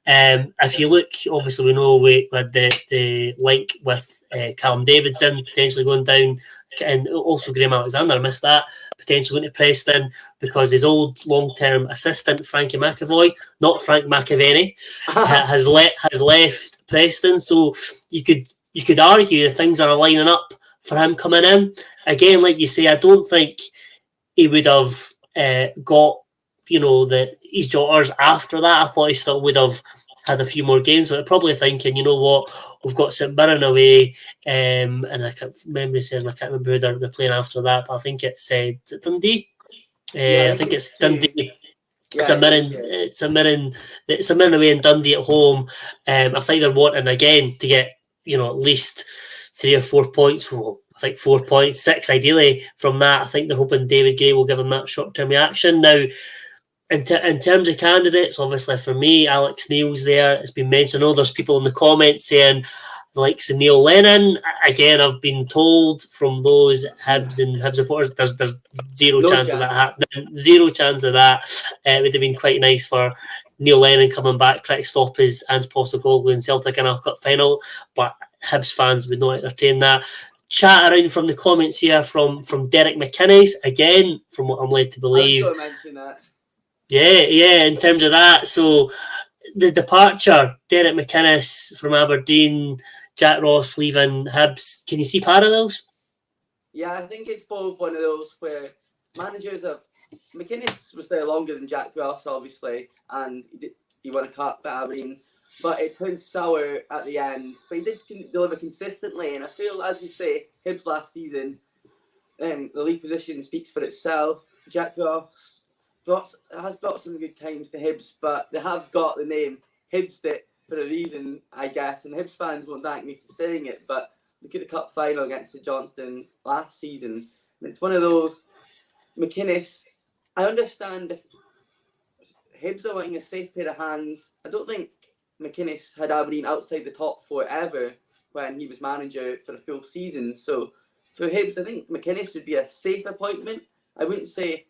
If you look, obviously we know we had the link with Callum Davidson potentially going down, and also Graham Alexander, I missed that, potentially going to Preston because his old long-term assistant Frankie McAvoy, not Frank McAvenny, has left Preston. So you could argue that things are lining up for him coming in. Again, like you say, I don't think he would have got his daughters after that. I thought he still would have had a few more games, but probably thinking, we've got St Mirren away, and I can't remember who they're playing after that, but I think it's Dundee. I think it's Dundee. St Mirren away and Dundee at home. I think they're wanting again to get at least 3 or 4 points. I think 4 points, 6 ideally from that. I think they're hoping David Gray will give them that short-term reaction. Now, in terms of candidates, obviously for me, Alex Neil's there. It's been mentioned. I know there's people in the comments saying like Neil Lennon. Again, I've been told from those Hibs and Hibs supporters, there's zero chance of that happening. Zero chance of that. It would have been quite nice for Neil Lennon coming back, trying to stop his and Postecoglou and Celtic in a cup final, but Hibs fans would not entertain that. Chat around from the comments here from Derek McInnes, again, from what I'm led to believe. I was going to mention that. Yeah, in terms of that. So the departure, Derek McInnes from Aberdeen, Jack Ross leaving Hibs, can you see parallels? Yeah, I think it's both one of those where managers have... McInnes was there longer than Jack Ross, obviously, and he won a cup at Aberdeen, but it turned sour at the end. But he did deliver consistently, and I feel, as you say, Hibs last season, the league position speaks for itself. Jack Ross has brought some good times to Hibs, but they have got the name Hibs for a reason, I guess, and Hibs fans won't thank me for saying it, but look at the cup final against St Johnstone last season. It's one of those... McInnes, I understand if Hibs are wanting a safe pair of hands. I don't think McInnes had Aberdeen outside the top four ever when he was manager for the full season. So for Hibs, I think McInnes would be a safe appointment. I wouldn't say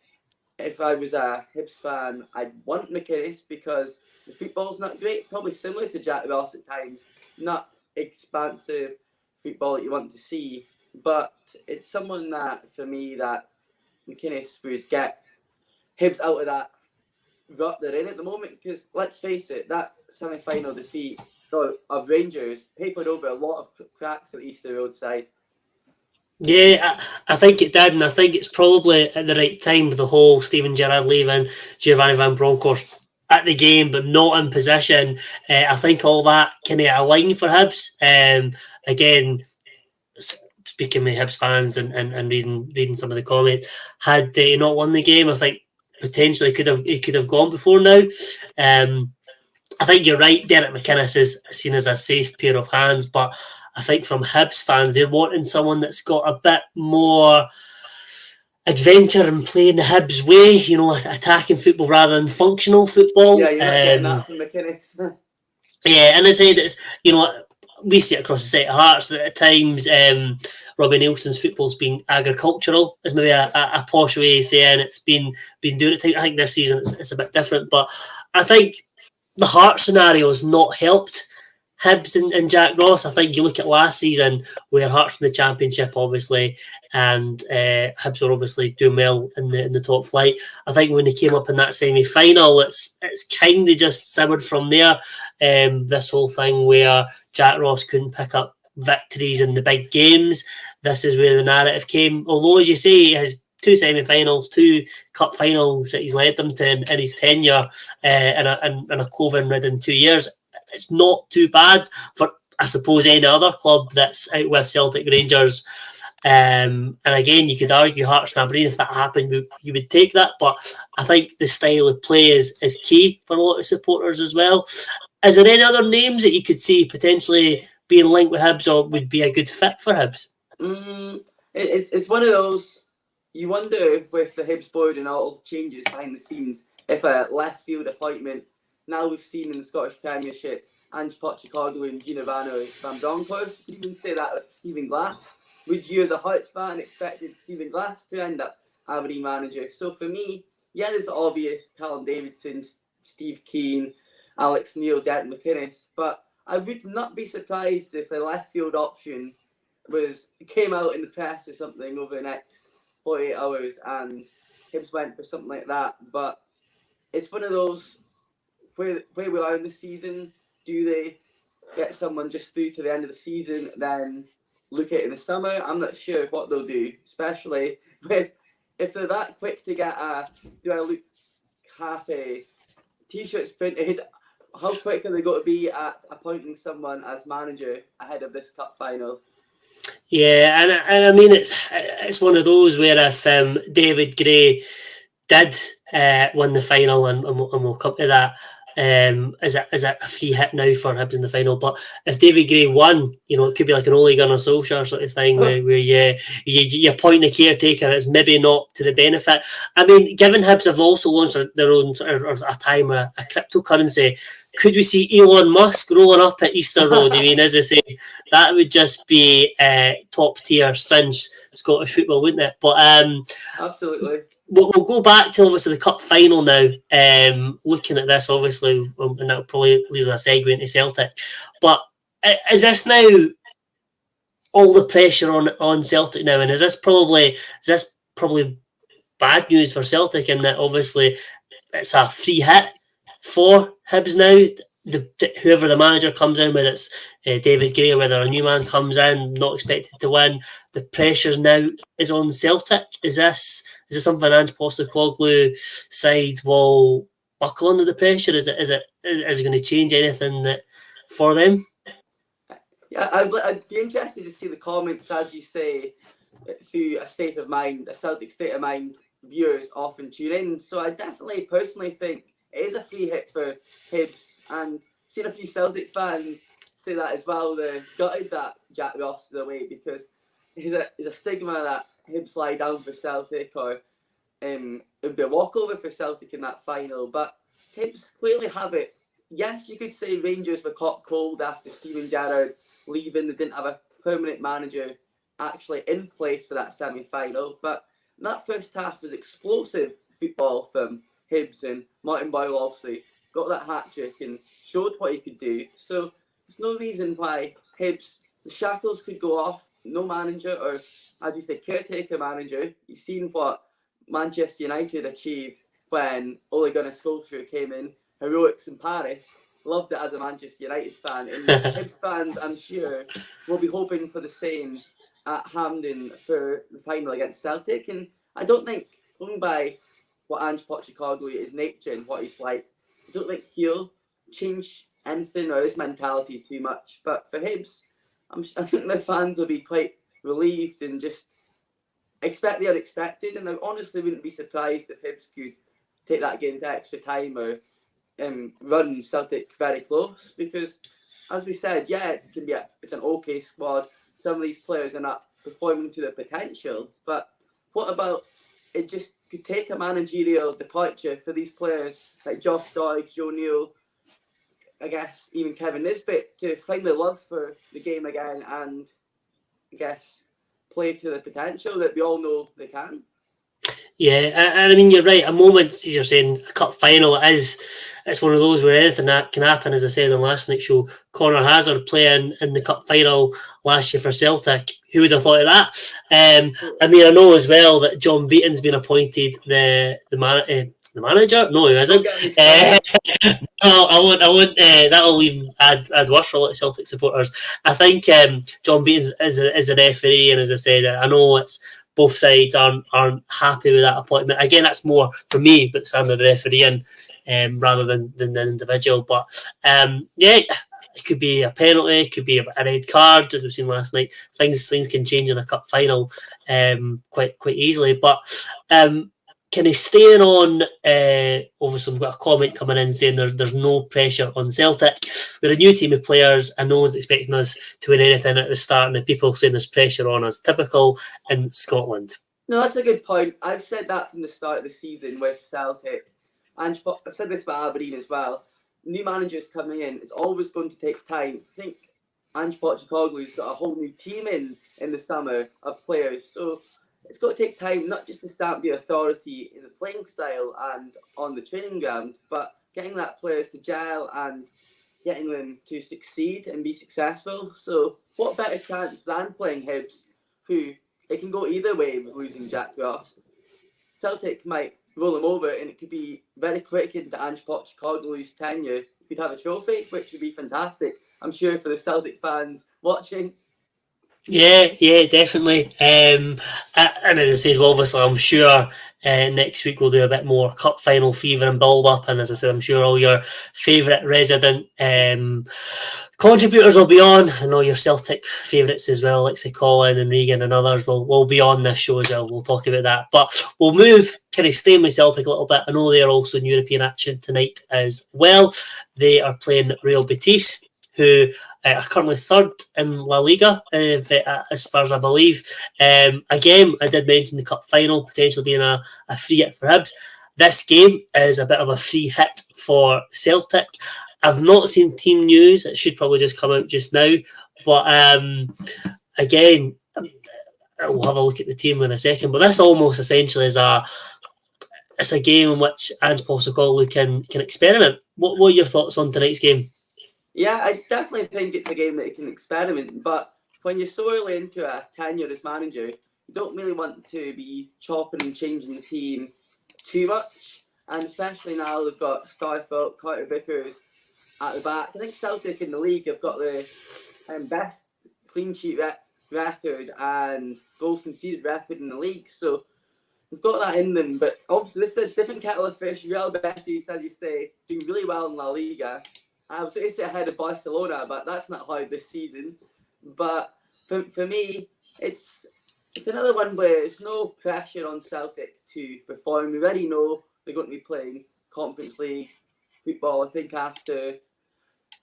if I was a Hibs fan, I'd want McInnes because the football's not great. Probably similar to Jack Ross at times. Not expansive football that you want to see. But it's someone that, for me, that McInnes would get Hibs out of that rut they're in at the moment. Because let's face it, that semi-final defeat of Rangers papered over a lot of cracks at the Easter Road side. Yeah, I think it did, and I think it's probably at the right time with the whole Steven Gerrard leaving, Giovanni Van Bronckhorst at the game but not in position. I think all that kind of aligned for Hibs. Again, speaking with Hibs fans and reading some of the comments, had they not won the game, I think potentially he could have gone before now. I think you're right. Derek McInnes is seen as a safe pair of hands, but I think from Hibs fans, they're wanting someone that's got a bit more adventure and playing the Hibs way, you know, attacking football rather than functional football. Yeah, you're not getting that from McInnes. Yeah, and I said it's, you know, we see it across the set of Hearts that at times Robbie Nielsen's football's been agricultural, is maybe a posh way of saying it's been doing it. I think this season it's a bit different, but I think the Heart scenario has not helped Hibs and Jack Ross. I think you look at last season where Hearts won the championship, obviously, and Hibs were obviously doing well in the top flight. I think when they came up in that semi-final, it's kind of just simmered from there. This whole thing where Jack Ross couldn't pick up victories in the big games. This is where the narrative came. Although, as you say, he has 2 semi-finals, 2 cup finals that he's led them to in his tenure in a COVID-ridden 2 years. It's not too bad for, I suppose, any other club that's out with Celtic Rangers. And again, you could argue Hearts and Aberdeen, if that happened, you would take that. But I think the style of play is key for a lot of supporters as well. Is there any other names that you could see potentially being linked with Hibs or would be a good fit for Hibs? It's one of those, you wonder with the Hibs board and all the changes behind the scenes, if a left field appointment, now we've seen in the Scottish Premiership, Ange Postecoglou and Giovanni Van Bronckhorst, you can say that with Stephen Glass. Would you as a Hearts fan expected Stephen Glass to end up Aberdeen manager? So for me, yeah, there's obvious Callum Davidson, Steve Keane, Alex Neil, Derek McInnes, but I would not be surprised if a left field option came out in the press or something over the next 48 hours and Hibs went for something like that. But it's one of those, where we are in the season, do they get someone just through to the end of the season, then look at it in the summer? I'm not sure what they'll do, especially if they're that quick to get do I look half a t-shirt printed, how quick are they going to be at appointing someone as manager ahead of this cup final? Yeah, and I mean it's one of those where if David Gray did win the final, and we'll come to that. Is it a free hit now for Hibs in the final? But if David Gray won, you know, it could be like an Ole Gunnar Solskjaer sort of thing where you appoint a caretaker. It's maybe not to the benefit. I mean, given Hibs have also launched their own sort of a cryptocurrency, could we see Elon Musk rolling up at Easter Road? I mean, as I say, that would just be top tier cinch Scottish football, wouldn't it? But absolutely. We'll go back to obviously the cup final now. Looking at this, obviously, and that probably leaves a segue into Celtic. But is this now all the pressure on Celtic now? And is this probably bad news for Celtic in that obviously it's a free hit for Hibs now? Whoever the manager comes in, whether it's David Gray or whether a new man comes in, not expected to win, the pressure now is on Celtic. Is this something Ange Postecoglou side will buckle under the pressure? Is it going to change anything for them? Yeah, I'd be interested to see the comments, as you say, through a Celtic state of mind. Viewers often tune in, so I definitely personally think it is a free hit for Hibs, and I've seen a few Celtic fans say that as well. They're gutted that Jack Ross is away because there's a stigma that Hibs lie down for Celtic, or it would be a walkover for Celtic in that final. But Hibs clearly have it yes, you could say Rangers were caught cold after Steven Gerrard leaving. They didn't have a permanent manager actually in place for that semi-final. But that first half was explosive football from Hibs, and Martin Boyle obviously got that hat-trick and showed what he could do. So there's no reason why Hibs, the shackles could go off, no manager, or as you say, caretaker manager. You've seen what Manchester United achieved when Ole Gunnar Solskjaer came in, heroics in Paris. Loved it as a Manchester United fan, and Hibs fans, I'm sure, will be hoping for the same at Hampden for the final against Celtic. And I don't think, going by what Ange Postecoglou is nature and what he's like, I don't think he'll change anything or his mentality too much. But for Hibs, I think the fans will be quite relieved and just expect the unexpected. And I honestly wouldn't be surprised if Hibs could take that game to extra time or run Celtic very close, because, as we said, yeah, it can be it's an okay squad. Some of these players are not performing to their potential, but what about it just could take a managerial departure for these players like Josh Doig, Joe Neal, I guess even Kevin Nisbet, to find the love for the game again and, I guess, play to the potential that we all know they can. Yeah, and I mean, you're right. A moment, you're saying a cup final, it's one of those where anything that can happen. As I said on last night's show, Conor Hazard playing in the cup final last year for Celtic. Who would have thought of that? I mean, I know as well that John Beaton's been appointed the manager. No, he isn't. No, I won't. I won't. That'll even add worse for a lot of Celtic supporters. I think John Beaton is a referee, and as I said, I know it's both sides aren't happy with that appointment. Again, that's more for me, but it's under the refereeing rather than the individual. But yeah, it could be a penalty, it could be a red card, as we've seen last night. Things can change in a cup final quite easily. But kind of staying on, obviously we've got a comment coming in saying there's no pressure on Celtic. We're a new team of players and no one's expecting us to win anything at the start, and the people saying there's pressure on us. Typical in Scotland. No, that's a good point. I've said that from the start of the season with Celtic. And I've said this for Aberdeen as well. New managers coming in, it's always going to take time. I think Ange Postecoglou's got a whole new team in the summer of players. So it's got to take time, not just to stamp the authority in the playing style and on the training ground, but getting that players to gel and getting them to succeed and be successful. So what better chance than playing Hibs, who it can go either way with losing Jack Ross. Celtic might roll them over, and it could be very quick into Ange Postecoglou's tenure. You could have a trophy, which would be fantastic, I'm sure, for the Celtic fans watching. Yeah, definitely. And as I said, well, obviously, I'm sure next week we'll do a bit more cup final fever and build up. And as I said, I'm sure all your favourite resident contributors will be on, and all your Celtic favourites as well, like say Colin and Regan and others will be on this show as well. We'll talk about that. But we'll move, kind of staying with Celtic a little bit. I know they're also in European action tonight as well. They are playing Real Betis, who are currently third in La Liga, as far as I believe. Again, I did mention the cup final potentially being a free hit for Hibs. This game is a bit of a free hit for Celtic. I've not seen team news. It should probably just come out just now. But again, we'll have a look at the team in a second. But this almost essentially is it's a game in which Ange Postecoglou can experiment. What are your thoughts on tonight's game? Yeah, I definitely think it's a game that it can experiment, but when you're so early into a tenure as manager, you don't really want to be chopping and changing the team too much, and especially now they've got Starfelt, Carter Vickers at the back. I think Celtic in the league have got the best clean sheet record and goals conceded record in the league, so they've got that in them. But obviously this is a different kettle of fish. Real Betis, as you say, doing really well in La Liga. I was going to say ahead of Barcelona, but that's not how this season. But for me, it's another one where there's no pressure on Celtic to perform. We already know they're going to be playing Conference League football, I think, after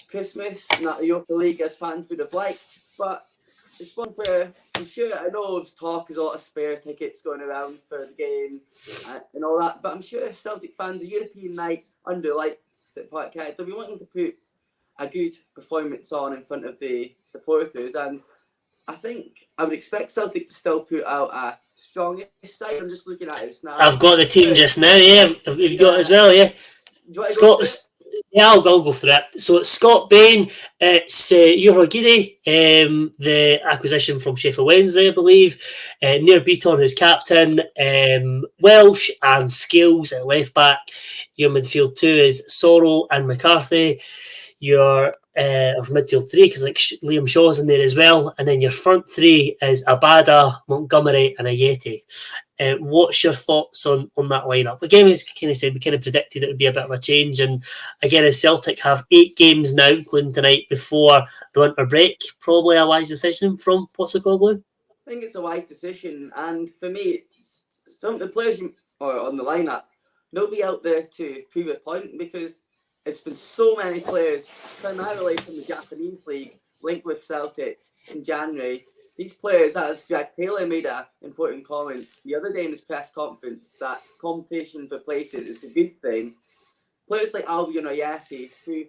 Christmas, not the Europa League as fans would have liked. But it's one where I'm sure, I know there's talk, there's a lot of spare tickets going around for the game and all that, but I'm sure Celtic fans, a European night under like at Parkhead, they'll be wanting to put a good performance on in front of the supporters, and I think I would expect Celtic to still put out a strongish side. I'm just looking at it now. I've got the team just now, yeah. You've got it as well, yeah. Do you want to go through it? Yeah, I'll go through it. So it's Scott Bain, it's Urhoghide, the acquisition from Sheffield Wednesday, I believe. Nir Beaton, who's captain. Welsh and Scales at left back. Your midfield two is Sorrell and McCarthy. Your of midfield three, because like Liam Shaw's in there as well. And then your front three is Abada, Montgomery, and Ayeti. What's your thoughts on that lineup? Again, as kind of said, we kind of predicted it would be a bit of a change. And again, as Celtic have 8 games now, including tonight, before the winter break, probably a wise decision from Postecoglou. I think it's a wise decision, and for me, some of the players on the lineup, they'll be out there to prove a point, because it's been so many players, primarily from the Japanese league, linked with Celtic in January. These players, as Greg Taylor made an important comment the other day in his press conference, that competition for places is a good thing. Players like Albion Ayeti, who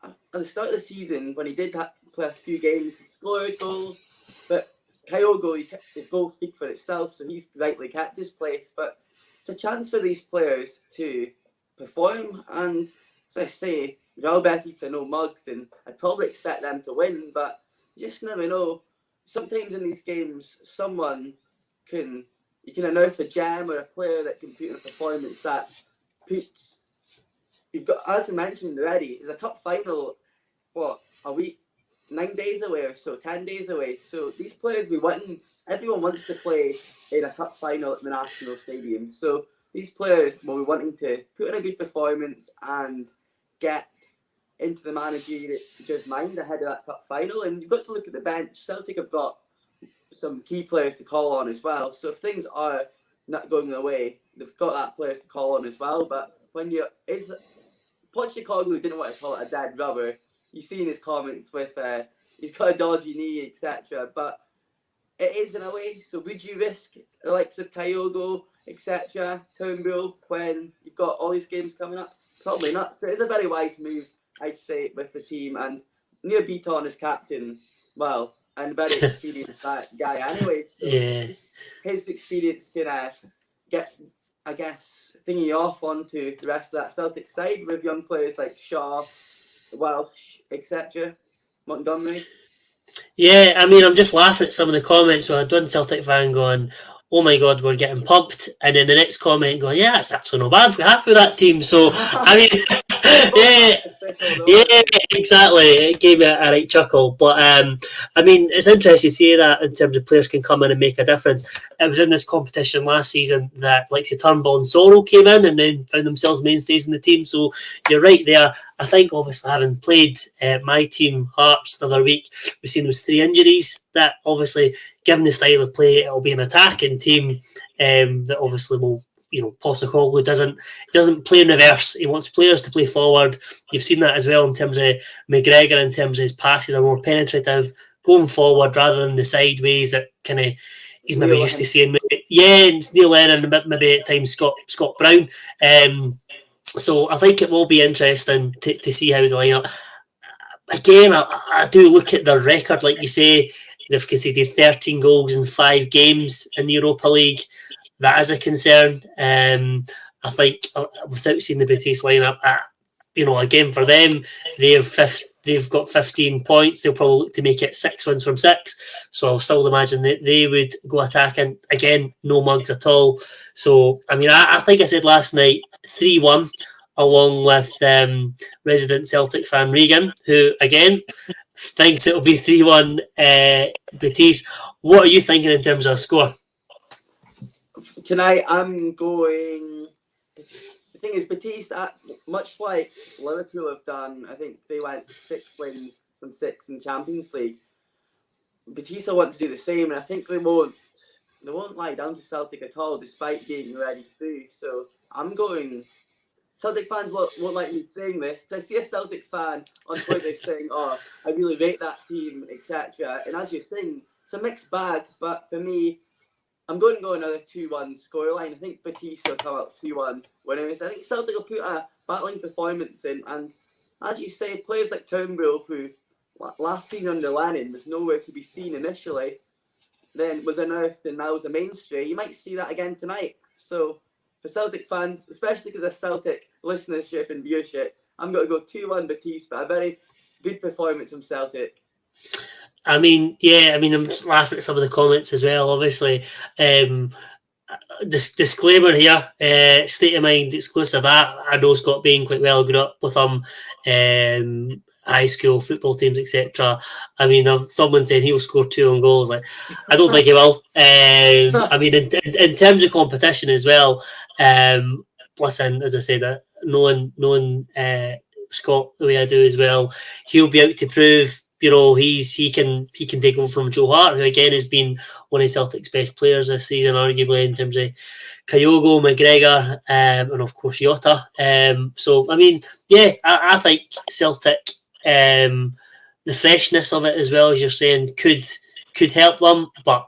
at the start of the season, when he did play a few games, scored goals, but Kyogo, his goals speak for itself, so he's rightly kept his place. But it's a chance for these players to perform, and as I say, Real Betis are no mugs, and I'd probably expect them to win, but you just never know. Sometimes in these games, you can unearth a gem or a player that can put in a performance that puts. You've got, as we mentioned already, is a cup final, a week, 9 days away or so, 10 days away. So these players everyone wants to play in a cup final at the National Stadium. So these players will be wanting to put in a good performance and get into the manager's mind ahead of that cup final. And you've got to look at the bench. Celtic have got some key players to call on as well. So if things are not going their way, they've got that players to call on as well. But Postecoglou didn't want to call it a dead rubber. You've seen his comments with he's got a dodgy knee, etc. But it is in a way. So would you risk the likes of Kyogo, etc., Turnbull, when you've got all these games coming up? Probably not. So it's a very wise move, I'd say, with the team. And Nir Beaton is captain, and very experienced guy anyway. So yeah. His experience can get, I guess, thingy off onto the rest of that Celtic side with young players like Shaw, Welsh, etc., Montgomery. Yeah, I mean, I'm just laughing at some of the comments where I had one Celtic fan going, "Oh my God, we're getting pumped," and then the next comment going, "Yeah, it's actually not bad. We're happy with that team." So, I mean, yeah, exactly. It gave me a right chuckle. But I mean, it's interesting to see that in terms of players can come in and make a difference. It was in this competition last season that, like, Turnbull and Sorrell came in and then found themselves mainstays in the team. So you're right there. I think, obviously, having played my team, Hearts, the other week, we've seen those 3 injuries that, obviously, given the style of play, it'll be an attacking team that obviously will, Postecoglou doesn't play in reverse. He wants players to play forward. You've seen that as well in terms of McGregor, in terms of his passes are more penetrative, going forward rather than the sideways that kind of he's maybe used to seeing. It's Neil Lennon and maybe at times Scott Brown. So I think it will be interesting to see how they line up. Again, I do look at their record, like you say, they've conceded 13 goals in 5 games in the Europa League. That is a concern. I think without seeing the Betis lineup, again for them, they've got 15 points. They'll probably look to make it 6 wins from 6. So I'll still imagine that they would go attacking. Again, no mugs at all. So, I mean, I think I said last night 3-1, along with resident Celtic fan Regan, who, again, thinks it'll be 3-1 Betis. What are you thinking in terms of a score? Tonight, I'm going. The thing is, Betis, much like Liverpool have done, I think they went 6 wins from 6 in Champions League. Betis want to do the same, and I think they won't lie down to Celtic at all, despite being already through. So I'm going. Celtic fans won't like me saying this. I see a Celtic fan on Twitter saying, "Oh, I really rate that team," etc. And as you're saying, it's a mixed bag. But for me, I'm going to go another 2-1 scoreline. I think Batiste will come out 2-1 winners. I think Celtic will put a battling performance in. And as you say, players like Turnbull, who last season under Lennon was nowhere to be seen initially, then was unearthed and now is a mainstay. You might see that again tonight. So for Celtic fans, especially because of Celtic listenership and viewership, I'm going to go 2-1 Batiste, but a very good performance from Celtic. I mean, I'm just laughing at some of the comments as well, obviously. Disclaimer here, State of Mind exclusive. I know Scott Bain quite well, grew up with him, high school, football teams, etc. I mean, someone saying he'll score 2 own goals. Like, I don't think he will. I mean, in terms of competition as well, listen, as I said, knowing Scott the way I do as well, he'll be out to prove. He can take over from Joe Hart, who again has been one of Celtic's best players this season, arguably in terms of Kyogo, McGregor, and of course Jota. So I mean, I think Celtic, the freshness of it as well as you're saying could help them, but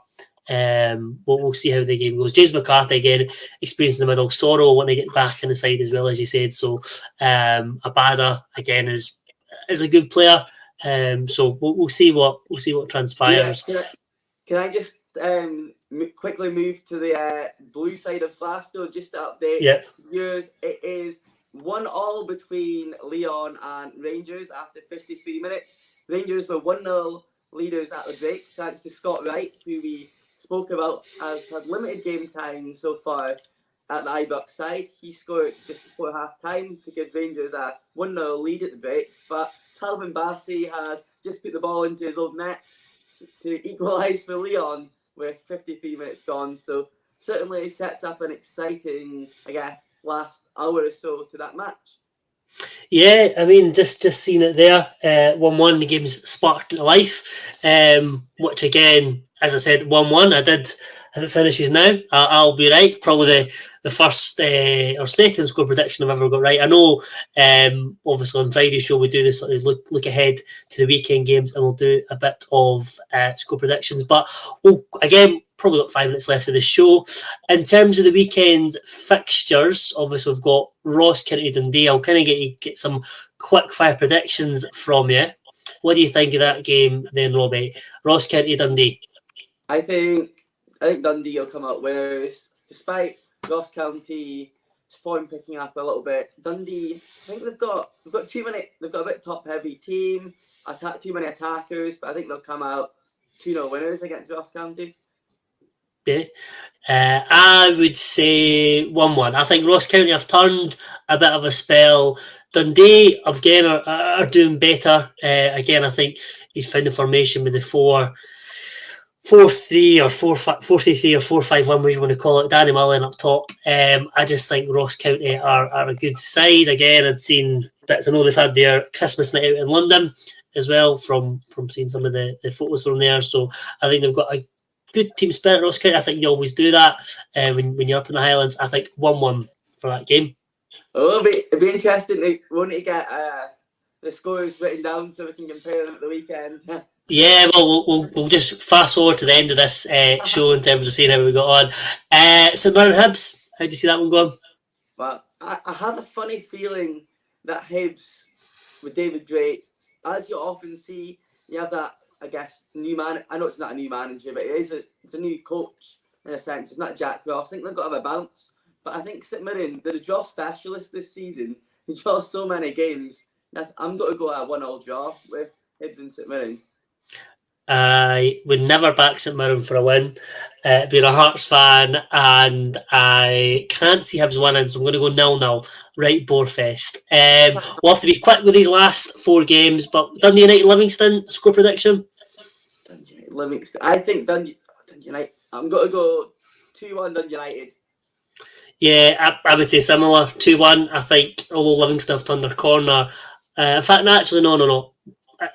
we'll see how the game goes. James McCarthy again experiencing the middle sorrow, wanting to get back in the side as well as you said. So Abada again is a good player. So we'll see what transpires. Yeah, can I just quickly move to the blue side of Glasgow just to update viewers? It is 1-1 between Lyon and Rangers after 53 minutes. Rangers were 1-0 leaders at the break thanks to Scott Wright, who we spoke about has had limited game time so far at the Ibrox side. He scored just before half time to give Rangers a 1-0 lead at the break, but Calvin Bassey had just put the ball into his own net to equalise for Lyon with 53 minutes gone. So certainly sets up an exciting, last hour or so to that match. Yeah, I mean, just seeing it there, 1-1, the game's sparked into life, which again, as I said, 1-1, if it finishes now, I'll be right. Probably the first or second score prediction I've ever got right. I know, obviously on Friday's show we do this sort of look ahead to the weekend games and we'll do a bit of score predictions. But again, probably got 5 minutes left of the show. In terms of the weekend fixtures, obviously we've got Ross County Dundee. I'll kind of get some quick fire predictions from you. What do you think of that game then, Robbie? Ross County Dundee. I think Dundee will come out winners, despite Ross County's form picking up a little bit. Dundee, I think they've got too many. They've got a bit top heavy team, too many attackers, but I think they'll come out 2-0 winners against Ross County. Yeah. I would say 1-1. I think Ross County have turned a bit of a spell. Dundee again are doing better. Again, I think he's found the formation with the 4-4-3 or 4-3 or 4-5-1, whatever you want to call it. Danny Mullen up top. I just think Ross County are a good side. Again, I'd seen bits. I know they've had their Christmas night out in London as well from seeing some of the photos from there. So I think they've got a good team spirit, Ross County. I think you always do that when you're up in the Highlands. I think 1-1 for that game. Oh, it'll be interesting to get the scores written down so we can compare them at the weekend. Yeah, well, we'll just fast forward to the end of this show in terms of seeing how we got on. St Mirren Hibs, how do you see that one going? Well, I have a funny feeling that Hibs with David Drake, as you often see, you have that, new man. I know it's not a new manager, but it's a new coach in a sense. It's not Jack Ross. I think they've got to have a bounce. But I think St Mirren, they're a draw specialist this season. They draw so many games. I'm going to go a 1-1 draw with Hibs and St Mirren. I would never back St Mirren for a win. Being a Hearts fan, and I can't see Hibs winning, so I'm going to go 0-0. Right, Borefest. We'll have to be quick with these last 4 games, but Dundee United Livingston, score prediction? Dundee United Livingston. I think Dundee United. I'm going to go 2-1 Dundee United. Yeah, I would say similar. 2-1. I think, although Livingston have turned their corner. In fact, no, actually, no.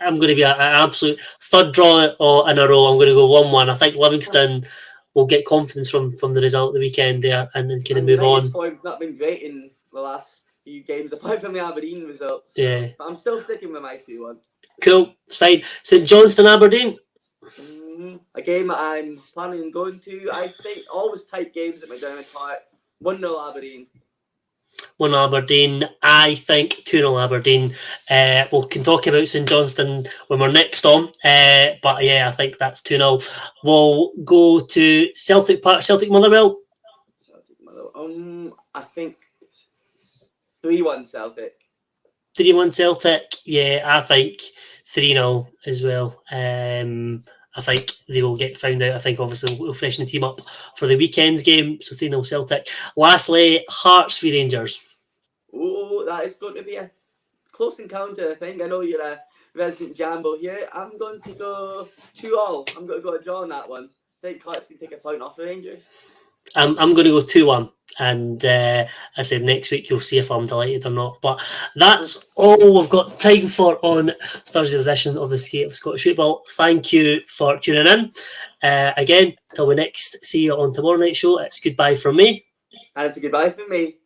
I'm going to be an absolute third draw in a row. I'm going to go 1-1. I think Livingston will get confidence from the result of the weekend there and then kind of move on. Form's not been great in the last few games, apart from the Aberdeen results. Yeah. But I'm still sticking with my 2-1. Cool. It's fine. St Johnstone, Aberdeen? A game I'm planning on going to. I think always tight games at McDermott Park. 1-0 Aberdeen. 1 Aberdeen. I think 2-0 Aberdeen. We can talk about St Johnstone when we're next on. But yeah, I think that's 2-0. We'll go to Celtic Park, Celtic Motherwell. Celtic Motherwell. I think 3-1 Celtic. 3-1 Celtic. Yeah, I think 3-0 as well. I think they will get found out. I think obviously we'll freshen the team up for the weekend's game. So 3-0 Celtic. Lastly, Hearts v Rangers. Oh, that is going to be a close encounter, I think. I know you're a resident Jambo here. I'm going to go 2-2. I'm going to go a draw on that one. I think Hearts can take a point off the Rangers. I'm going to go 2-1. And I said next week you'll see if I'm delighted or not. But that's all we've got time for on Thursday's edition of the Skate of Scottish Football. Thank you for tuning in. Again, till we next see you on tomorrow night's show, it's goodbye from me. And it's a goodbye from me.